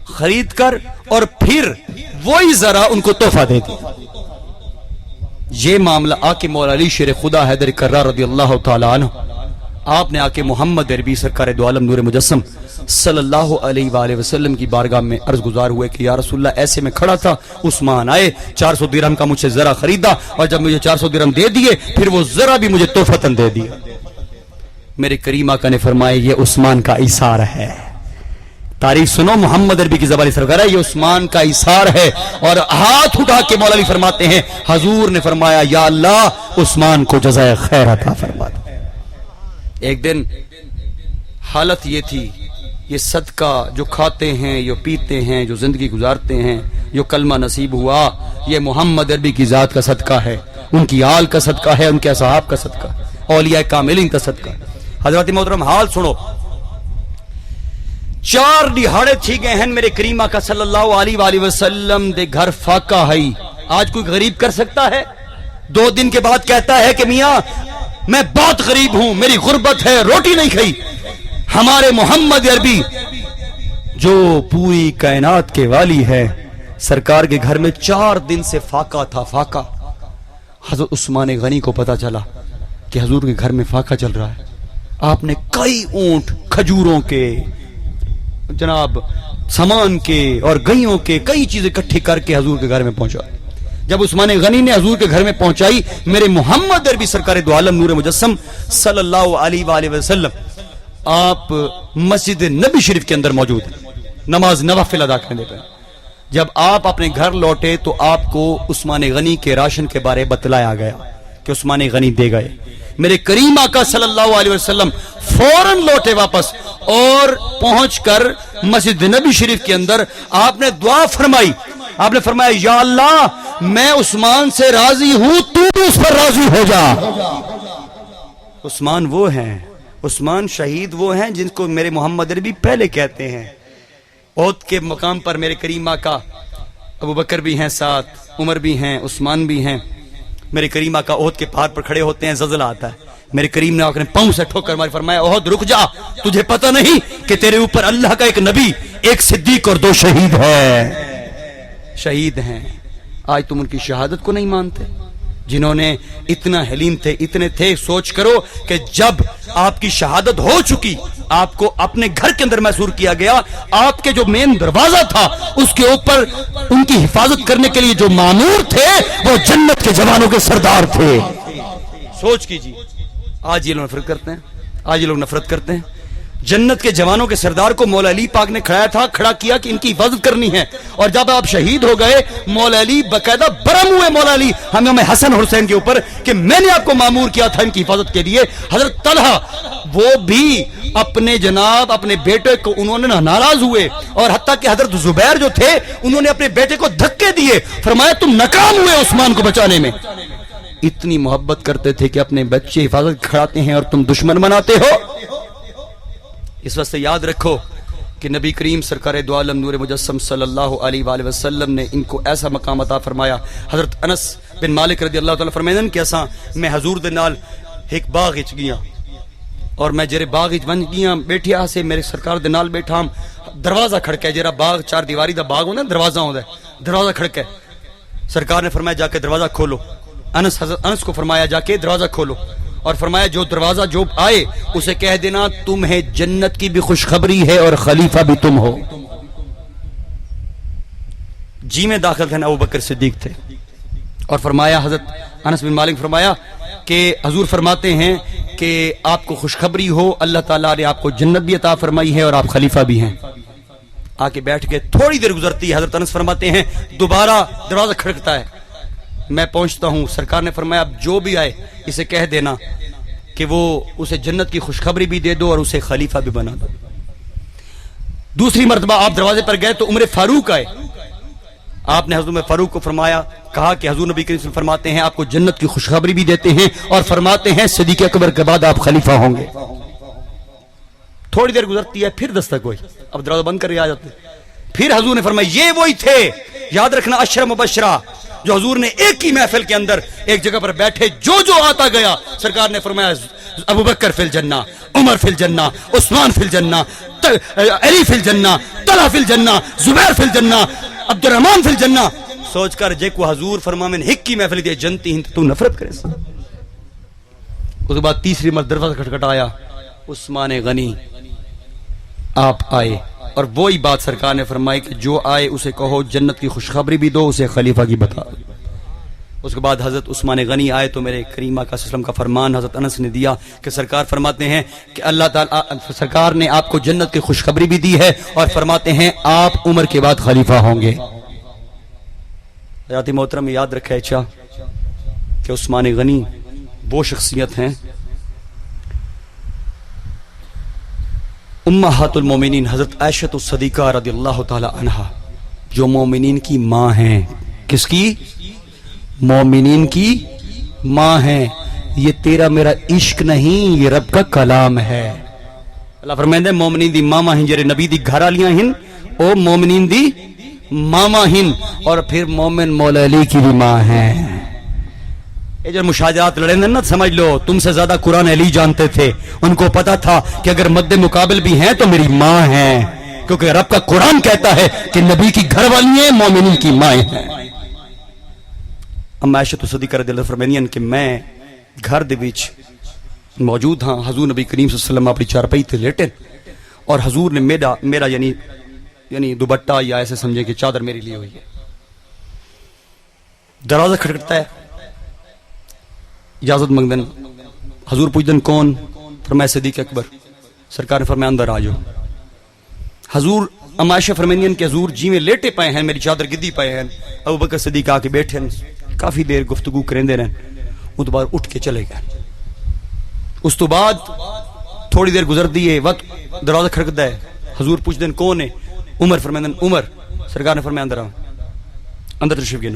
خرید کر اور پھر وہی ذرہ ان کو تحفہ دے دیا۔ یہ معاملہ آ کے مولا علی شیر خدا حیدر کرار رضی اللہ تعالیٰ عنہ، آپ نے آ کے محمد عربی سرکار دو عالم نور مجسم صلی اللہ علیہ وآلہ وسلم کی بارگاہ میں عرض گزار ہوئے کہ یا رسول اللہ ایسے میں کھڑا تھا، عثمان آئے، 400 درہم کا مجھ سے ذرہ خریدا، اور جب مجھے 400 درہم دے دیے پھر وہ ذرہ بھی مجھے تحفتاً دے دیا۔ میرے کریم آقا نے فرمایا یہ عثمان کا ایثار ہے۔ تاریخ سنو، محمد عربی کی زبانی سرکار ہے، یہ عثمان کا ایثار ہے، اور ہاتھ اٹھا کے مولا علی فرماتے ہیں حضور نے فرمایا یا اللہ عثمان کو جزائے خیر عطا فرما دے۔ ایک دن حالت یہ تھی، یہ صدقہ جو کھاتے ہیں، جو پیتے ہیں، جو زندگی گزارتے ہیں، جو کلمہ نصیب ہوا، یہ محمد عربی کی ذات کا صدقہ ہے، ان کی آل کا صدقہ ہے، ان کے اصحاب کا صدقہ ہے، اولیاء کاملین کا صدقہ ہے۔ حضرت محترم حال سنو، 4 دہاڑے تھی گئے ہیں میرے کریم آقا صلی اللہ علیہ وآلہ وسلم دے گھر فاقہ ہے۔ آج کوئی غریب کر سکتا ہے؟ 2 دن کے بعد کہتا ہے کہ میاں میں بہت غریب ہوں، میری غربت ہے، روٹی نہیں کھائی۔ ہمارے محمد عربی جو پوری کائنات کے والی ہے، سرکار کے گھر میں 4 دن سے فاقہ تھا، فاقہ۔ حضرت عثمان غنی کو پتا چلا کہ حضور کے گھر میں فاقہ چل رہا ہے۔ آپ نے کئی اونٹ کھجوروں کے، جناب سامان کے اور گئیوں کے کئی چیزیں اکٹھی کر کے حضور کے گھر میں پہنچا۔ جب عثمان غنی نے حضور کے گھر میں پہنچائی، میرے محمد عربی سرکار دو عالم نور مجسم صلی اللہ علیہ وآلہ وسلم آپ مسجد نبی شریف کے اندر موجود ہیں، نماز نوافل ادا کرنے پہ۔ جب آپ اپنے گھر لوٹے تو آپ کو عثمان غنی کے راشن کے بارے بتلایا گیا کہ عثمان غنی دے گئے۔ میرے کریم آقا صلی اللہ علیہ وسلم فوراً لوٹے واپس، اور پہنچ کر مسجد نبی شریف کے اندر آپ نے دعا فرمائی۔ آپ نے فرمایا یا اللہ میں عثمان سے راضی ہوں، تو بھی اس پر راضی ہو جا۔ عثمان وہ ہیں، عثمان شہید وہ ہیں جن کو میرے محمد عربی پہلے کہتے ہیں۔ عہد کے مقام پر میرے کریم آقا ابو بکر بھی ہیں، ساتھ عمر بھی ہیں، عثمان بھی ہیں۔ میرے کریم آقا عہد کے پہاڑ پر کھڑے ہوتے ہیں، زلزلہ آتا ہے، میرے کریم نے آقا نے پاؤں سے ٹھوکر ماری، فرمایا عہد رک جا، تجھے پتہ نہیں کہ تیرے اوپر اللہ کا ایک نبی، ایک صدیق اور 2 شہید ہے، شہید ہیں۔ آج تم ان کی شہادت کو نہیں مانتے، جنہوں نے اتنا حلیم تھے، اتنے تھے۔ سوچ کرو کہ جب آپ کی شہادت ہو چکی، آپ کو اپنے گھر کے اندر محصور کیا گیا، آپ کے جو مین دروازہ تھا اس کے اوپر ان کی حفاظت کرنے کے لیے جو مامور تھے وہ جنت کے جوانوں کے سردار تھے۔ سوچ کیجیے، آج یہ لوگ نفرت کرتے ہیں، آج یہ لوگ نفرت کرتے ہیں۔ جنت کے جوانوں کے سردار کو مولا علی پاک نے کھڑا کیا کہ ان کی حفاظت کرنی ہے، اور جب آپ شہید ہو گئے مولا علی باقاعدہ برہم ہوئے مولا علی ہمیں حسن حسین کے اوپر کہ میں نے آپ کو مامور کیا تھا ان کی حفاظت کے لیے۔ حضرت طلحہ وہ بھی اپنے جناب اپنے بیٹے کو انہوں نے ناراض ہوئے، اور حتیٰ کہ حضرت زبیر جو تھے انہوں نے اپنے بیٹے کو دھکے دیے، فرمایا تم ناکام ہوئے عثمان کو بچانے میں۔ اتنی محبت کرتے تھے کہ اپنے بچے حفاظت کھڑاتے ہیں اور تم دشمن بناتے ہو۔ اس واسطے یاد رکھو کہ نبی کریم سرکار دو عالم نور مجسم صلی اللہ علیہ وآلہ وسلم نے ان کو ایسا مقام عطا فرمایا۔ حضرت انس بن مالک رضی اللہ تعالیٰ فرمائیں کہ ایسا میں حضور دے نال ایک باغ اچ گیا، اور میں جرے باغ اچ بن گیا بیٹھیا سے میرے سرکار دے نال بیٹھا، دروازہ کھڑکا ہے، جرا باغ چار دیواری دا باغ ہونا دروازہ ہوتا ہے، دروازہ کھڑکا ہے۔ سرکار نے فرمایا جا کے دروازہ کھولو، حضرت انس کو فرمایا جا کے دروازہ کھولو، اور فرمایا جو دروازہ جو آئے اسے کہہ دینا تمہیں جنت کی بھی خوشخبری ہے اور خلیفہ بھی تم ہو۔ جی میں داخل تھے ابو بکر صدیق تھے، اور فرمایا حضرت انس بن مالک فرمایا کہ حضور فرماتے ہیں کہ آپ کو خوشخبری ہو، اللہ تعالیٰ نے آپ کو جنت بھی عطا فرمائی ہے اور آپ خلیفہ بھی ہیں۔ آ کے بیٹھ کے تھوڑی دیر گزرتی ہے، حضرت انس فرماتے ہیں دوبارہ دروازہ کھڑکتا ہے، میں پہنچتا ہوں، سرکار نے فرمایا اب جو بھی آئے اسے کہہ دینا کہ وہ اسے جنت کی خوشخبری بھی دے دو اور اسے خلیفہ بھی بنا دو۔ دوسری مرتبہ آپ دروازے پر گئے تو عمر فاروق آئے، آپ نے حضرت عمر فاروق کو فرمایا کہا کہ حضور نبی کریم صلی اللہ علیہ وسلم فرماتے ہیں آپ کو جنت کی خوشخبری بھی دیتے ہیں اور فرماتے ہیں صدیق اکبر کے بعد آپ خلیفہ ہوں گے۔ تھوڑی دیر گزرتی ہے، پھر دستک ہوئی، اب دروازہ بند کر کے آ جاتے، پھر حضور نے فرمایا یہ وہی تھے، یاد رکھنا عشرہ مبشرہ جو حضور نے ایک ہی محفل کے اندر ایک جگہ پر بیٹھے جو آتا گیا سرکار نے فرمایا ابو بکر فی الجنہ، عمر فی الجنہ، عثمان فی الجنہ، علی فی الجنہ، طلحہ فی الجنہ، زبیر فی الجنہ، عبد الرحمن فی الجنہ۔ سوچ کر جے کو حضور فرماویں ایک کی محفل دی جنتی ہیں تو نفرت کرے سا۔ اس کے بعد تیسری مرتبہ دروازہ کھٹکھٹایا، عثمان غنی آپ آئے، اور وہی بات سرکار نے فرمائی کہ جو آئے اسے کہو جنت کی خوشخبری بھی دو، اسے خلیفہ کی بتا دو۔ اس کے بعد حضرت عثمان غنی آئے تو میرے کریم آقا صلی اللہ علیہ وسلم کا فرمان حضرت انس نے دیا کہ سرکار فرماتے ہیں کہ اللہ تعالیٰ سرکار نے آپ کو جنت کی خوشخبری بھی دی ہے اور فرماتے ہیں آپ عمر کے بعد خلیفہ ہوں گے۔ حضرت محترم یاد رکھے اچھا کہ عثمان غنی وہ شخصیت ہیں، امہات المومنین حضرت عائشہ الصدیقہ رضی اللہ تعالی عنہا جو مومنین کی ماں ہیں۔ کس کی؟ مومنین کی ماں ہیں۔ یہ تیرا میرا عشق نہیں، یہ رب کا کلام ہے۔ اللہ فرمائے مومنین دی ماما ہیں، جڑے نبی دی گھر والیاں ہیں او مومنین دی ماما ہیں، اور پھر مومن مولا علی کی بھی ماں ہیں۔ یہ جو مشاجرات لڑیں نہ سمجھ لو تم سے زیادہ قرآن علی جانتے تھے، ان کو پتا تھا کہ اگر مد مقابل بھی ہیں تو میری ماں ہیں، کیونکہ رب کا قرآن کہتا ہے کہ نبی کی گھر والی ہیں، مومنین کی مائیں ہیں۔ ام عائشہ صدیقہ رضی اللہ فرمائیں کہ میں گھر دے وچ موجود ہاں، حضور نبی کریم صلی اللہ علیہ وسلم اپنی چارپائی تے لیٹے اور حضور نے میرا یعنی دوپٹہ یا ایسے سمجھے کہ چادر میری لی ہوئی ہے۔ دروازہ کھٹکھٹتا ہے، اجازت منگدن، حضور پوچھدن کون؟ فرمایا صدیق اکبر۔ سرکار نے فرمایا اندر آ جاؤ۔ حضور ام عائشہ فرمائیں کہ حضور جی میں لیٹے پائے ہیں، میری چادر گدی پائے ہیں، ابو بکر صدیق آ کے بیٹھے ہیں، کافی دیر گفتگو کریں دے رہے ہیں، اس تو بعد اٹھ کے چلے گئے۔ اس تو بعد تھوڑی دیر گزر دیئے، وقت دروازہ کھڑکتا ہے، حضور پوچھ دیں کون ہے؟ عمر فرمائیں عمر۔ سرکار نے فرمایا اندر آؤ، اندر تشریف گئے۔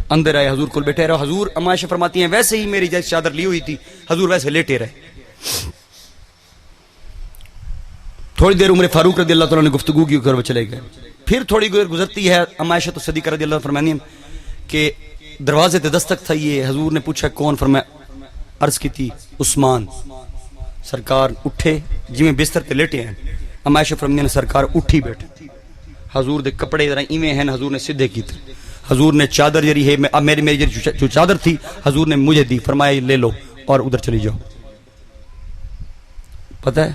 اندر آئے، حضور کو بیٹھے رہو۔ حضور ام عائشہ فرماتی ہیں ویسے ہی میری جیسے چادر لی ہوئی تھی، حضور ویسے لیٹے رہے۔ تھوڑی دیر عمر فاروق رضی اللہ تعالیٰ نے گفتگو کی، گھر چلے گئے۔ پھر تھوڑی دیر گزرتی ہے، ام عائشہ صدیقہ رضی اللہ فرمانی ہیں کہ دروازے تے دستک تھا، یہ حضور نے پوچھا کون؟ فرمایا عرض کی تھی عثمان۔ سرکار اٹھے، جی میں بستر تے لیٹے ہیں، ام عائشہ فرمانی ہیں سرکار اٹھی بیٹھے، حضور دے کپڑے ذرا ایویں ہیں، حضور نے سیدھے کیتے، حضور نے چادر جری ہے میری جو چادر تھی حضور نے مجھے دی، فرمایا لے لو اور ادھر چلی جاؤ۔ پتہ ہے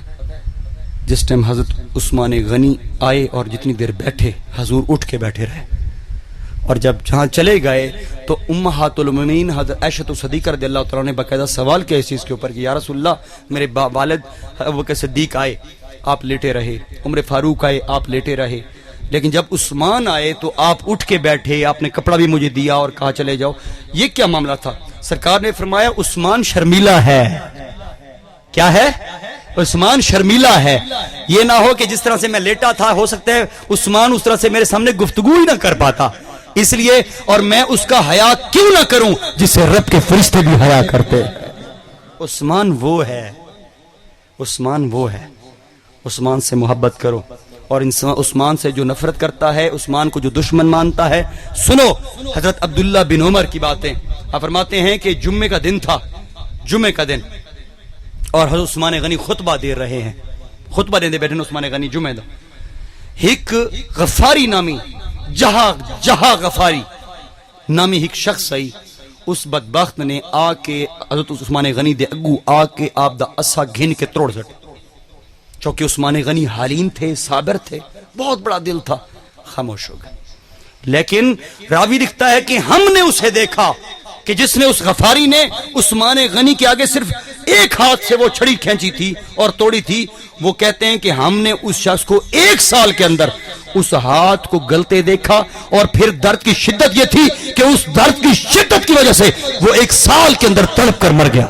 جس ٹائم حضرت عثمان غنی آئے اور جتنی دیر بیٹھے، حضور اٹھ کے بیٹھے رہے، اور جب جہاں چلے گئے تو امہات المومنین حضرت عائشہ صدیقہ رضی اللہ تعالیٰ نے باقاعدہ سوال کیا اس چیز کے اوپر کہ یا رسول اللہ میرے والد ابو بکر صدیق آئے، آپ لیٹے رہے، عمر فاروق آئے آپ لیٹے رہے، لیکن جب عثمان آئے تو آپ اٹھ کے بیٹھے، آپ نے کپڑا بھی مجھے دیا اور کہا چلے جاؤ۔ یہ کیا معاملہ تھا؟ سرکار نے فرمایا عثمان شرمیلا ہے۔ کیا ہے؟ عثمان شرمیلا ہے۔ یہ نہ ہو کہ جس طرح سے میں لیٹا تھا ہو سکتا ہے عثمان اس طرح سے میرے سامنے گفتگو ہی نہ کر پاتا، اس لیے اور میں اس کا حیا کیوں نہ کروں جس سے رب کے فرشتے بھی حیا کرتے۔ عثمان وہ ہے، عثمان وہ ہے۔ عثمان سے محبت کرو، اور عثمان سے جو نفرت کرتا ہے، عثمان کو جو دشمن مانتا ہے، سنو حضرت عبداللہ بن عمر کی باتیں۔ آپ فرماتے ہیں کہ جمعے کا دن تھا، جمعے کا دن، اور حضرت عثمان غنی خطبہ دے رہے ہیں، خطبہ دے بیٹھے عثمان غنی جمعے دا۔ ایک غفاری نامی جہاں غفاری نامی ایک شخص آئی، اس بدبخت نے آ کے حضرت عثمان غنی دے اگو آ کے آپ دا اسا گھن کے توڑ سٹ، چونکہ عثمان غنی حالیم تھے، صابر تھے، بہت بڑا دل تھا، خاموش ہو گئے۔ لیکن راوی لکھتا ہے کہ ہم نے اسے دیکھا کہ جس نے اس غفاری نے عثمان غنی کے آگے صرف ایک ہاتھ سے وہ چھڑی کھینچی تھی اور توڑی تھی، وہ کہتے ہیں کہ ہم نے اس شخص کو 1 سال کے اندر اس ہاتھ کو گلتے دیکھا، اور پھر درد کی شدت یہ تھی کہ اس درد کی شدت کی وجہ سے وہ 1 سال کے اندر تڑپ کر مر گیا۔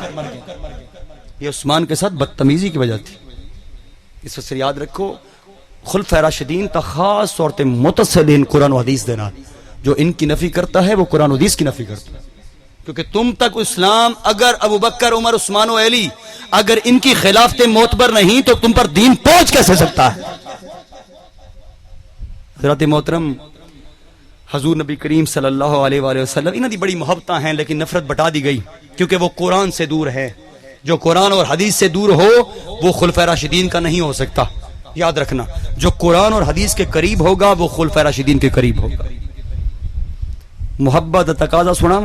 یہ عثمان کے ساتھ بدتمیزی کی وجہ تھی۔ اس وقت یاد رکھو، خلفائے راشدین تا خاص طور تے متصلین قرآن و حدیث دینا، جو ان کی نفی کرتا ہے وہ قرآن و حدیث کی نفی کرتا ہے، کیونکہ تم تک اسلام اگر ابو بکر، عمر، عثمان و علی اگر ان کی خلافت معتبر نہیں تو تم پر دین پہنچ کیسے سکتا ہے؟ حضرات محترم، حضور نبی کریم صلی اللہ علیہ وآلہ وسلم انہاں دی بڑی محبتاں ہیں، لیکن نفرت بٹا دی گئی کیونکہ وہ قرآن سے دور ہے۔ جو قرآن اور حدیث سے دور ہو وہ خلفائے راشدین کا نہیں ہو سکتا، یاد رکھنا۔ جو قرآن اور حدیث کے قریب ہوگا وہ خلفائے راشدین کے قریب ہوگا۔ محبت تقاضا سنا،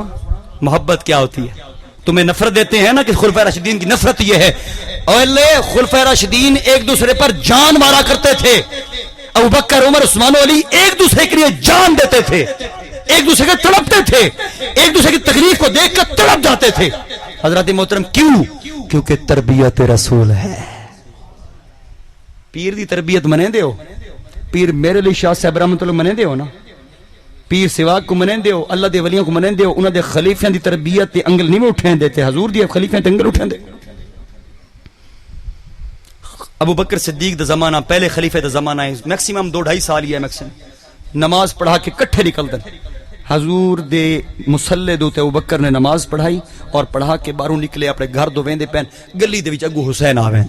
محبت کیا ہوتی ہے؟ تمہیں نفرت دیتے ہیں نا کہ خلفائے راشدین کی نفرت یہ ہے، اولے خلفائے راشدین ایک دوسرے پر جان مارا کرتے تھے، ابو بکر، عمر، عثمان و علی ایک دوسرے کے لیے جان دیتے تھے، ایک دوسرے کے تڑپتے تھے، ایک دوسرے کی تکلیف کو دیکھ کر تڑپ جاتے تھے۔ حضرات محترم، کیوں؟ کیونکہ تربیت رسول ہے۔ پیر دی تربیت منے دیو، پیر میرے لیے شاہ صاحب رحمۃ اللہ منے دیو نا، پیر سواگ کو منیں دیو، اللہ دے ولیوں کو منیں دیو، انہاں دے خلیفیاں دی تربیت تے انگل نہیں اٹھیں دیتے، حضور دی خلیفیاں تے انگل اٹھیں دے۔ ابو بکر صدیق دا زمانہ، پہلے خلیفہ دا زمانہ ہے، میکسیمم 2-2.5 سال ہی ہے میکسیمم، نماز پڑھا کے کٹھے نکل دن۔ حضور دے مصلی دو تے ابو بکر نے نماز پڑھائی اور پڑھا کے باہروں نکلے، اپنے گھر دو ویندے پین، گلی دے وچ اگو حسین آویں،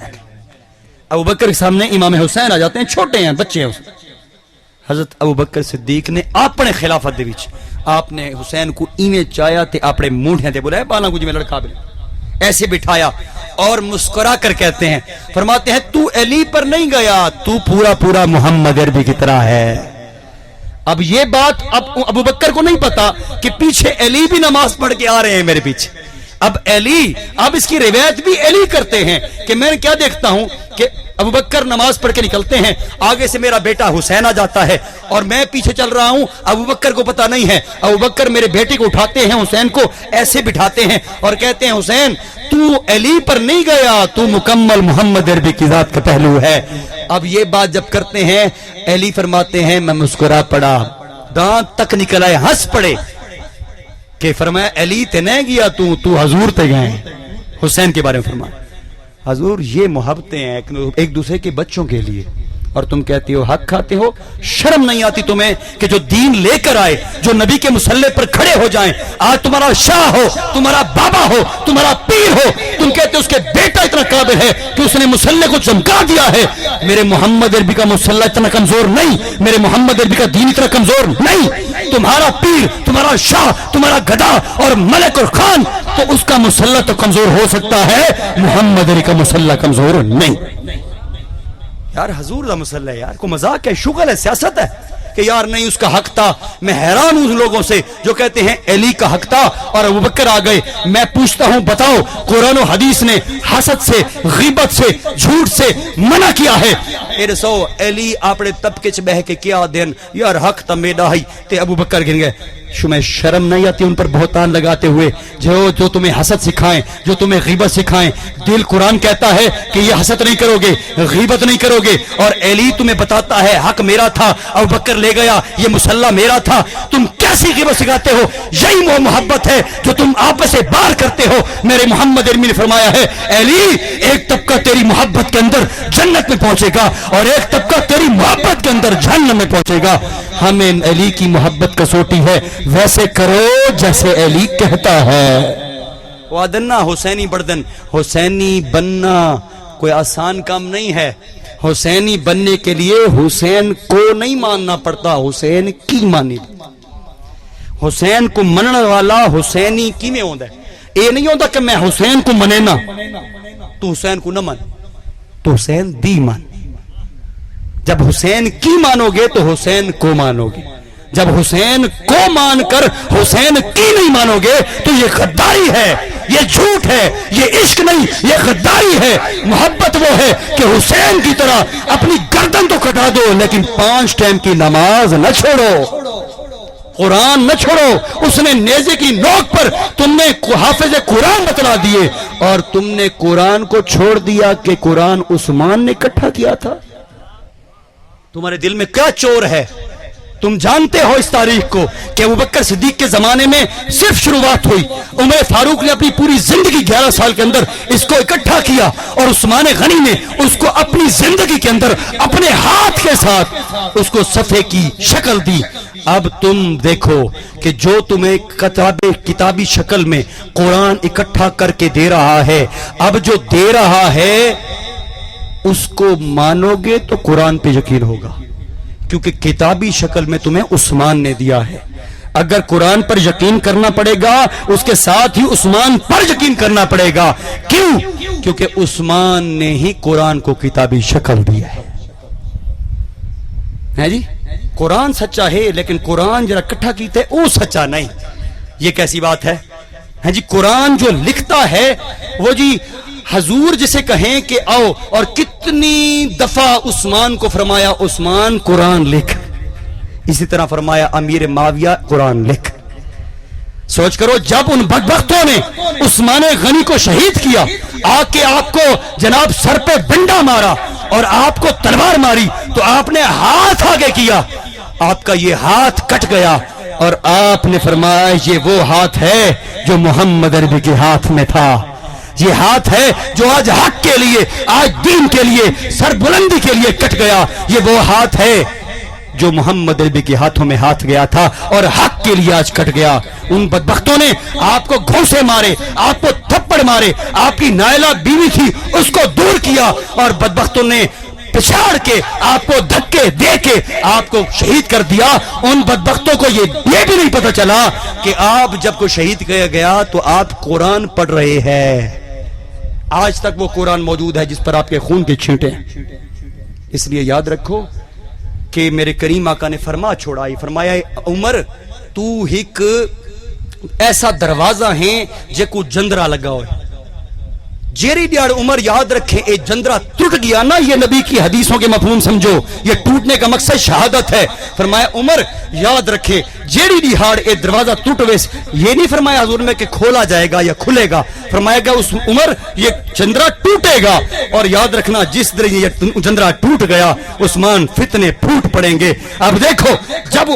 ابو بکر کے سامنے امام حسین آ جاتے ہیں، چھوٹے ہیں، بچے ہیں۔ حضرت ابو بکر صدیق نے اپنے خلافت دے وچ آپ نے حسین کو ایویں چایا تے اپنے مونڈھیاں تے بلایا، بالاں کو جی میں لڑکا بلے ایسے بٹھایا اور مسکرا کر کہتے ہیں، فرماتے ہیں تو علی پر نہیں گیا، تو پورا محمد عربی کی طرح ہے۔ اب یہ بات اب ابو بکر کو نہیں پتا کہ پیچھے علی بھی نماز پڑھ کے آ رہے ہیں میرے پیچھے۔ اب علی، اب اس کی روایت بھی علی کرتے ہیں کہ میں کیا دیکھتا ہوں کہ ابو بکر نماز پڑھ کے نکلتے ہیں، آگے سے میرا بیٹا حسین آ جاتا ہے اور میں پیچھے چل رہا ہوں، ابو بکر کو پتا نہیں ہے، ابو بکر میرے بیٹے کو اٹھاتے ہیں، حسین کو ایسے بٹھاتے ہیں اور کہتے ہیں حسین تو علی پر نہیں گیا، تو مکمل محمد عربی کی ذات کا پہلو ہے۔ اب یہ بات جب کرتے ہیں، علی فرماتے ہیں میں مسکرا پڑا، دانت تک نکل آئے، ہنس پڑے کہ فرمایا علی تے نہیں گیا، تو حضور تے گئے۔ حسین کے بارے میں فرمایا حضور یہ محبتیں ہیں ایک دوسرے کے بچوں کے لیے، اور تم کہتے ہو حق کھاتے ہو، شرم نہیں آتی تمہیں کہ جو دین لے کر آئے، جو نبی کے مصلی پر کھڑے ہو جائیں، آج تمہارا شاہ ہو، تمہارا بابا ہو، تمہارا پیر ہو، تم کہتے ہو اس کے بیٹا اتنا قابل ہے کہ اس نے مصلی کو چمکا دیا ہے۔ میرے محمد عربی کا مصلی اتنا کمزور نہیں، میرے محمد عربی کا دین اتنا کمزور نہیں، تمہارا پیر، تمہارا شاہ، تمہارا گدا اور ملک اور خان تو اس کا مصلی تو کمزور ہو سکتا ہے، محمد عربی کا مصلی کمزور نہیں۔ یار حضور دا مصلی ہے، یار کو مذاق ہے، شغل ہے، سیاست ہے، کہ یار نہیں اس کا حق تھا. میں حیران ہوں ان لوگوں سے جو کہتے ہیں علی کا حق تھا اور ابوبکر آ گئے. میں پوچھتا ہوں بتاؤ قرآن و حدیث نے حسد سے, غیبت سے, جھوٹ سے منع کیا ہے؟ میرے سو علی اپنے طبقے چ بہ کے کیا دین یار حق تھا میرا ہی تے ابوبکر گن گئے. شمیں شرم نہیں آتی ان پر بہتان لگاتے ہوئے جو تمہیں حسد سکھائیں, جو تمہیں غیبت سکھائیں؟ دل قرآن کہتا ہے کہ یہ حسد نہیں کرو گے, غیبت نہیں کرو گے, اور علی تمہیں بتاتا ہے حق میرا تھا, ابوبکر لے گیا, یہ مصلی میرا تھا. تم کیسی غیبت سکھاتے ہو؟ یہی وہ محبت ہے جو تم آپس سے بار کرتے ہو. میرے محمد ارمی نے فرمایا ہے علی ایک طبقہ تیری محبت کے اندر جنت میں پہنچے گا اور ایک طبقہ تیری محبت کے اندر جہنم میں پہنچے گا. ہمیں علی کی محبت کسوٹی ہے, ویسے کرو جیسے علی کہتا ہے. وادنا حسینی بردن, حسینی بننا کوئی آسان کام نہیں ہے. حسینی بننے کے لیے حسین کو نہیں ماننا پڑتا, حسین کی مانی. حسین کو مننے والا حسینی کی میں ہوتا ہے. یہ نہیں ہوتا کہ میں حسین کو منے نا تو حسین کو نہ مان, تو حسین دی مان. جب حسین کی مانو گے تو حسین کو مانو گے. جب حسین کو مان کر حسین کی نہیں مانو گے تو یہ غداری ہے, یہ جھوٹ ہے, یہ عشق نہیں, یہ غداری ہے. محبت وہ ہے کہ حسین کی طرح اپنی گردن تو کٹا دو لیکن 5 ٹائم کی نماز نہ چھوڑو, قرآن نہ چھوڑو. اس نے نیزے کی نوک پر تم نے حافظ قرآن بتلا دیے اور تم نے قرآن کو چھوڑ دیا کہ قرآن عثمان نے اکٹھا کیا تھا. تمہارے دل میں کیا چور ہے؟ تم جانتے ہو اس تاریخ کو کہ ابوبکر صدیق کے زمانے میں صرف شروعات ہوئی, عمر فاروق نے اپنی پوری زندگی 11 سال کے اندر اس کو اکٹھا کیا اور عثمان غنی نے اس کو اپنی زندگی کے اندر اپنے ہاتھ کے ساتھ اس کو صفحے کی شکل دی. اب تم دیکھو کہ جو تمہیں کتابی شکل میں قرآن اکٹھا کر کے دے رہا ہے, اب جو دے رہا ہے اس کو مانو گے تو قرآن پہ یقین ہوگا, کیونکہ کتابی شکل میں تمہیں عثمان نے دیا ہے. اگر قرآن پر یقین کرنا پڑے گا اس کے ساتھ ہی عثمان پر یقین کرنا پڑے گا. کیوں؟ کیونکہ عثمان نے ہی قرآن کو کتابی شکل دیا ہے جی. قرآن سچا ہے لیکن قرآن جرا کٹھا کیتے وہ سچا نہیں. یہ کیسی بات ہے جی؟ قرآن جو لکھتا ہے وہ جی حضور جسے کہیں کہ آؤ, اور کتنی دفعہ عثمان کو فرمایا عثمان قرآن لکھ, اسی طرح فرمایا امیر معاویہ قرآن لکھ. سوچ کرو جب ان بدبختوں نے عثمان غنی کو شہید کیا, آ کے آپ کو جناب سر پہ ڈنڈا مارا اور آپ کو تلوار ماری تو آپ نے ہاتھ آگے کیا, آپ کا یہ ہاتھ کٹ گیا اور آپ نے فرمایا یہ وہ ہاتھ ہے جو محمد عربی کے ہاتھ میں تھا. یہ ہاتھ ہے جو آج حق کے لیے, آج دین کے لیے, سر بلندی کے لیے کٹ گیا. یہ وہ ہاتھ ہے جو محمد عربی کے ہاتھوں میں ہاتھ گیا تھا اور حق کے لیے آج کٹ گیا. ان بدبختوں نے آپ کو گھونسے مارے, آپ کو تھپڑ مارے, آپ کی نائلہ بیوی تھی اس کو دور کیا اور بدبختوں نے پچھاڑ کے آپ کو دھکے دے کے آپ کو شہید کر دیا. ان بدبختوں کو یہ بھی نہیں پتا چلا کہ آپ جب کو شہید کیا گیا تو آپ قرآن پڑھ رہے ہیں. آج تک وہ قرآن موجود ہے جس پر آپ کے خون کے چھینٹے ہیں. اس لیے یاد رکھو کہ میرے کریم آقا نے فرمایا عمر تو ایک ایسا دروازہ ہیں جے کو جندرا لگا ہوئے. جیری ڈیاڑ عمر یاد رکھے اے جندرا ٹوٹ گیا نا, یہ نبی کی حدیثوں کے مفہوم سمجھو, یہ ٹوٹنے کا مقصد شہادت ہے. فرمایا عمر یاد رکھے جیری ڈیاڑ اے دروازہ ٹوٹ ویس, یہ نہیں فرمایا حضور میں کہ کھولا جائے گا یا کھلے گا, فرمایا گا اس عمر یہ جندرا ٹوٹے گا. اور یاد رکھنا جس طرح یہ جندرا ٹوٹ گیا عثمان فتنے پھوٹ پڑیں گے. اب دیکھو جب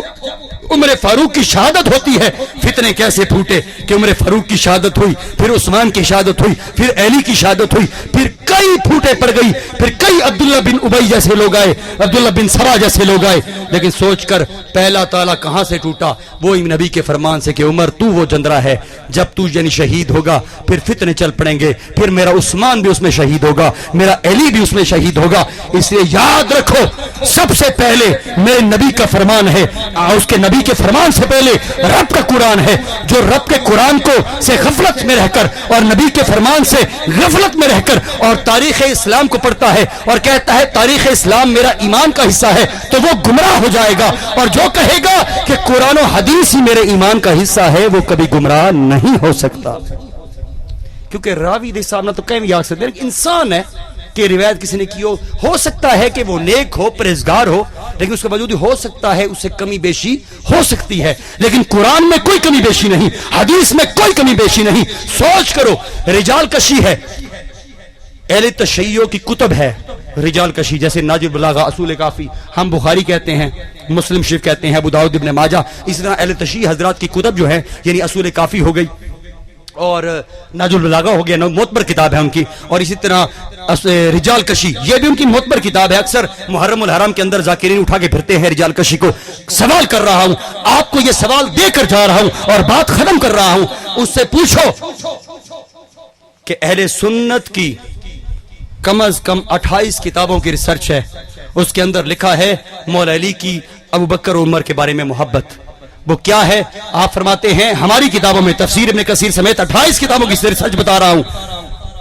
عمر فاروق کی شہادت ہوتی ہے فتنے کیسے پھوٹے کہ عمر فاروق کی شہادت ہوئی, پھر عثمان کی شہادت ہوئی, پھر علی کی شہادت ہوئی, پھر کئی پھوٹے پڑ گئی, پھر کئی عبداللہ بن ابی جیسے لوگ آئے, عبداللہ بن سبا جیسے لوگ آئے. لیکن سوچ کر پہلا تالا کہاں سے ٹوٹا؟ وہ نبی کے فرمان سے کہ عمر تو وہ جندرا ہے, جب تو یعنی شہید ہوگا پھر فتنے چل پڑیں گے, پھر میرا عثمان بھی اس میں شہید ہوگا, میرا علی بھی اس میں شہید ہوگا. اس لیے یاد رکھو سب سے پہلے میرے نبی کا فرمان ہے, اس کے نبی کے فرمان سے پہلے رب کا قرآن ہے. جو رب کے قرآن کو سے غفلت میں رہ کر اور نبی کے فرمان سے غفلت میں رہ کر اور جب تاریخ اسلام کو پڑھتا ہے اور کہتا ہے تاریخ اسلام میرا ایمان کا حصہ ہے تو وہ گمراہ ہو جائے گا، اور جو کہے گا کہ قرآن و حدیث ہی میرے ایمان کا حصہ ہے وہ کبھی گمراہ نہیں ہو سکتا، کیونکہ راوی دے سامنے تو کہیں بھی آ سکتے ہیں، لیکن انسان ہے کہ روایت کسی نے کی ہو سکتا ہے کہ وہ نیک ہو، پرہیزگار ہو، لیکن اس کے باوجود ہو سکتا ہے اس سے کمی بیشی ہو سکتی ہے، لیکن قرآن میں کوئی کمی بیشی نہیں، حدیث میں کوئی کمی بیشی نہیں۔ سوچ کرو، رجال کشی ہے، اہل تشیع کی کتب ہے رجال کشی، جیسے ناج البلاغہ، اصول کافی، ہم بخاری کہتے ہیں، مسلم شریف کہتے ہیں، ابو داؤد ابن ماجہ، اس طرح اہل تشیع حضرات کی کتب جو ہے یعنی اصول کافی ہو گئی اور ناج البلاغہ ہو گیا، معتبر کتاب ہے ان کی، اور اسی طرح رجال کشی یہ بھی ان کی معتبر کتاب ہے۔ اکثر محرم الحرام کے اندر ذاکرین اٹھا کے پھرتے ہیں رجال کشی کو۔ سوال کر رہا ہوں آپ کو، یہ سوال دے کر جا رہا ہوں اور بات ختم کر رہا ہوں، اس سے پوچھو کہ اہل سنت کی کم از کم 28 کتابوں کی ریسرچ ہے، اس کے اندر لکھا ہے مولا علی کی ابو بکر و عمر کے بارے میں محبت، وہ کیا ہے؟ آپ فرماتے ہیں ہماری کتابوں میں، تفسیر ابن کثیر سمیت 28 کتابوں کی ریسرچ بتا رہا ہوں،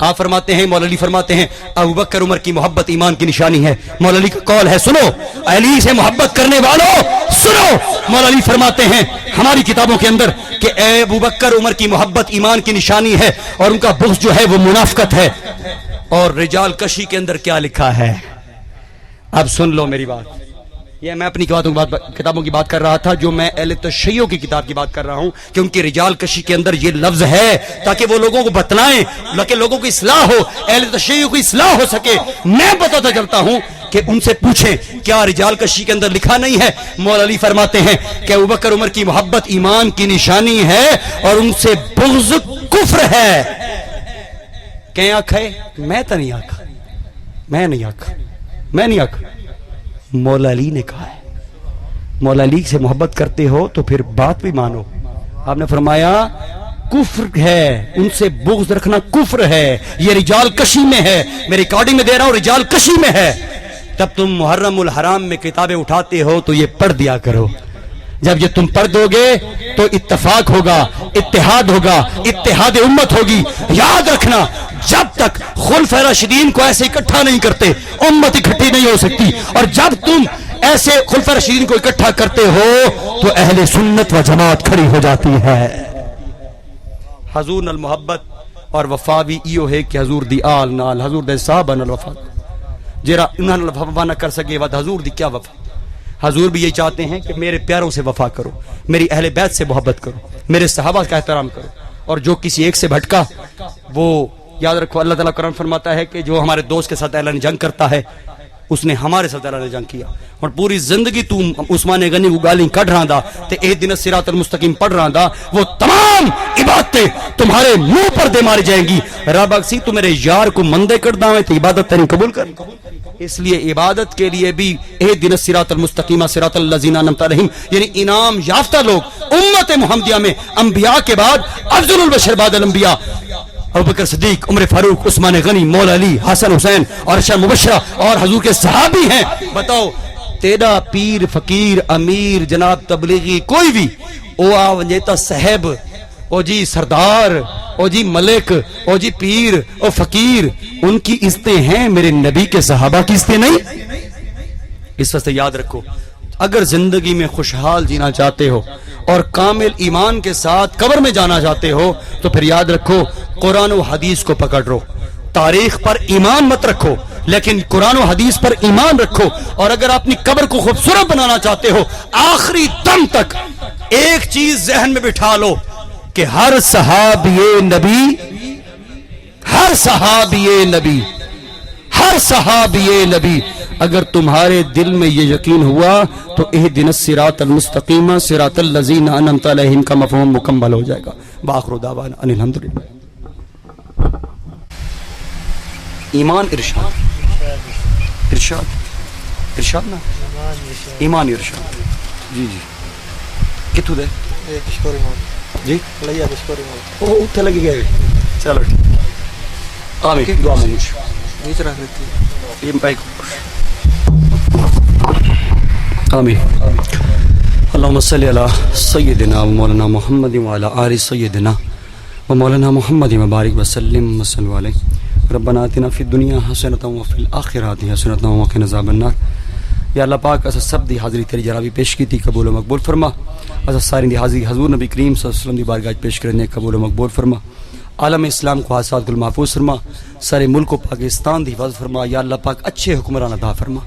آپ فرماتے ہیں، مولا علی فرماتے ہیں ابو بکر عمر کی محبت ایمان کی نشانی ہے۔ مولا علی کا قول ہے، سنو علی سے محبت کرنے والوں سنو، مولا علی فرماتے ہیں ہماری کتابوں کے اندر کہ اے ابو بکر عمر کی محبت ایمان کی نشانی ہے، اور ان کا بغض جو ہے وہ منافقت ہے۔ اور رجال کشی کے اندر کیا لکھا ہے؟ اب سن لو میری بات، یہ میں اپنی کتابوں کی بات کر رہا تھا، جو میں اہل تشیع کی کتاب کی بات کر رہا ہوں کہ ان کی رجال کشی کے اندر یہ لفظ ہے تاکہ وہ لوگوں کو بتلائیں، تاکہ لوگوں کی اصلاح ہو، اہل تشیع کی اصلاح ہو سکے۔ میں بتاتا چلتا ہوں کہ ان سے پوچھیں کیا رجال کشی کے اندر لکھا نہیں ہے؟ مولا علی فرماتے ہیں کہ ابوبکر عمر کی محبت ایمان کی نشانی ہے اور ان سے بغض کفر ہے۔ کہیں آکھے میں تو نہیں آکھا، میں نہیں آکھا، مولا علی نے کہا ہے۔ مولا علی سے محبت کرتے ہو تو پھر بات بھی مانو۔ آپ نے فرمایا کفر ہے، ان سے بغض رکھنا کفر ہے، یہ رجال کشی میں ہے، میں ریکارڈنگ میں دے رہا ہوں، رجال کشی میں ہے۔ تب تم محرم الحرام میں کتابیں اٹھاتے ہو تو یہ پڑھ دیا کرو، جب یہ تم پڑھ دو گے تو اتفاق ہوگا، اتحاد ہوگا، اتحاد امت ہوگی۔ یاد رکھنا جب تک خلفائے راشدین کو ایسے اکٹھا نہیں کرتے امت اکٹھی نہیں ہو سکتی، اور جب تم ایسے خلفائے راشدین کو اکٹھا کرتے ہو تو اہل سنت و جماعت کھڑی ہو جاتی ہے۔ حضور نال محبت اور وفا بھی ایو ہے کہ حضور دی آل نال، حضور دے صحابہ نال وفا، جیرا انہاں نال وفا نہ کر سکے ود حضور دی کیا وفا۔ حضور بھی یہ چاہتے ہیں کہ میرے پیاروں سے وفا کرو، میری اہل بیت سے محبت کرو، میرے صحابہ کا احترام کرو، اور جو کسی ایک سے بھٹکا وہ یاد رکھو اللہ تعالیٰ قرآن فرماتا ہے کہ جو ہمارے دوست کے ساتھ اعلان جنگ کرتا ہے اس نے ہمارے ساتھ اعلان جنگ کیا، اور پوری زندگی تو عثمان غنی کو گالی کٹ رہا دا تے اہدنا الصراط المستقیم پڑھ رہا دا، وہ تمام عبادتیں تمہارے منہ پر دے ماری جائیں گی۔ رب اکسی تو میرے یار کو مندے کر دا ہے تو عبادت تیری قبول کر۔ اس لیے عبادت کے لیے بھی اہدنا الصراط المستقیم صراط الذین انعمت علیہم، یعنی انعام یافتہ لوگ امت محمدیہ میں انبیاء کے بعد افضل البشر بعد الانبیاء ابوبکر صدیق، عمر فاروق، عثمان غنی، مولا علی، حسن حسین اور عائشہ مبشرہ اور حضور کے صحابی ہیں۔ بتاؤ تیرا پیر فقیر امیر جناب تبلیغی کوئی بھی او آ ونجیتا صاحب، او جی سردار، او جی ملک، او جی پیر، او فقیر، ان کی عزتیں ہیں، میرے نبی کے صحابہ کی عزتیں نہیں۔ اس واسطے یاد رکھو اگر زندگی میں خوشحال جینا چاہتے ہو اور کامل ایمان کے ساتھ قبر میں جانا چاہتے ہو تو پھر یاد رکھو قرآن و حدیث کو پکڑ رو، تاریخ پر ایمان مت رکھو لیکن قرآن و حدیث پر ایمان رکھو، اور اگر اپنی قبر کو خوبصورت بنانا چاہتے ہو آخری دم تک ایک چیز ذہن میں بٹھا لو کہ ہر صحابی نبی، ہر صحابی نبی، ہر صحابی نبی، اگر تمہارے دل میں یہ یقین ہوا تو اہدنا الصراط المستقیم صراط الذین انعمت علیہم کا مفہوم مکمل ہو جائے گا۔ بآخر دعوانا ان الحمدللہ۔ ایمان ارشاد نا ایمان ارشاد جی کتوں دے جی او اتھے لگی گئے چلو آمین دعا میں نیچ رکھ لیتی یہ بائک آمین۔ اللہم صلی علی سیدنا و مولانا محمد و علی آل سیدنا و مولانا محمد مبارک وسلم وصلو علیہ ربنا آتنا فی الدنیا حسنۃ وفی الآخرۃ حسنۃ وقنا عذاب النار. یا اللہ پاک اسا سب دی حاضری تیری جنابی پیش کی تھی قبول و مقبول فرما. اسا ساری دی حاضری حضور نبی کریم صلی اللہ علیہ وسلم دی بارگاہ پیش کرنے قبول و مقبول فرما. عالم اسلام کو حادثات کو محفوظ فرما. سارے ملک و پاکستان دی حفاظت فرما. یا اللہ پاک اچھے حکمران عطا فرما.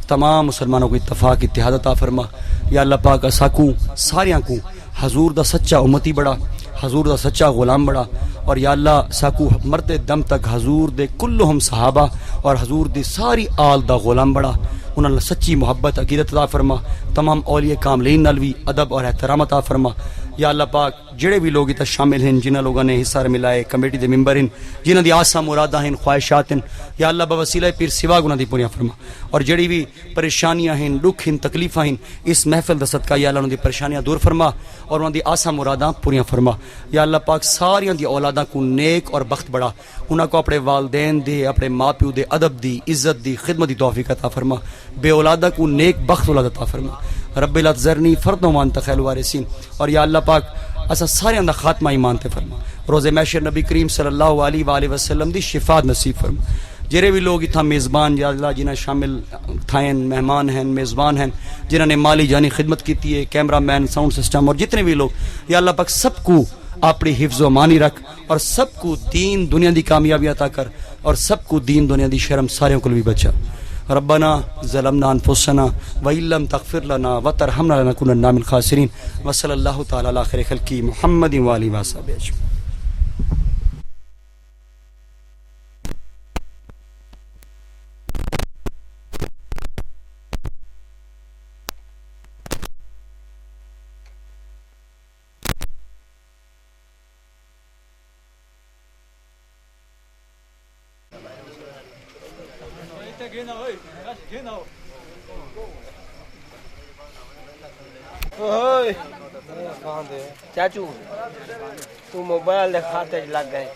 تمام مسلمانوں کو اتفاق اتحاد عطا فرما. یا اللہ پاک اسا کو ساریاں کو حضور دا سچا امتی بڑا, حضور دا سچا غلام بڑا, اور یا اللہ ساکو مرتے دم تک حضور دے کلہم صحابہ اور حضور دی ساری آل دا غلام بڑا. انہوں نے سچی محبت عقیدت عطا فرما. تمام اولیاء کاملین نال بھی ادب اور احترام عطا فرما. یا اللہ پاک جڑے بھی لوگ اتنا شامل ہیں, جنہ لوگوں نے حصہ ملائے, کمیٹی دے ممبر ہیں, جنہ دی آسا مرادہ ہیں, خواہشات ہیں, یا اللہ بوسیلہ پیر سوا گناہ دی پوریاں فرما. اور جڑی بھی پریشانیاں ہیں, دکھ ہیں, تکلیفاں ہیں, اس محفل دا صدقہ یا اللہ انہوں دی پریشانیاں دور فرما اور انہوں دی آسا مراداں پوریاں فرما. یا اللہ پاک ساریاں دی اولاداں کو نیک اور بخت بڑا. انہاں کو اپنے والدین دے, اپنے ماں پیو دے ادب دی, عزت دی, خدمت دی توفیق عطا فرما. بے اولادہ کو نیک بخت اولاد عطا فرما. رب لا تذرنی فردا وانت خیر الوارثین. اور یا اللہ پاک اسا سارے دا خاتمہ ایمان تے فرما. روز محشر نبی کریم صلی اللہ علیہ وآلہ وسلم دی شفاعت نصیب فرما. جڑے بھی لوگ اتھا میزبان یا اللہ جنہیں شامل تھائیں, مہمان ہیں, میزبان ہیں, جنہوں نے مالی جانی خدمت کیتی ہے, کیمرہ مین, ساؤنڈ سسٹم, اور جتنے بھی لوگ, یا اللہ پاک سب کو اپنی حفظ و امانی رکھ, اور سب کو دین دنیا دی کامیابی عطا کر, اور سب کو دین دنیا دی شرم سارے کو بھی بچا. ربنا ظلمنا انفسنا وان لم تغفر لنا وترحمنا لنكونن من الخاسرین. وصلی اللہ تعالی علی خیر خلقہ محمد و آلہ وصحبہ اجمعین. چاچو تو موبائل دے کھاتے لگ گئے.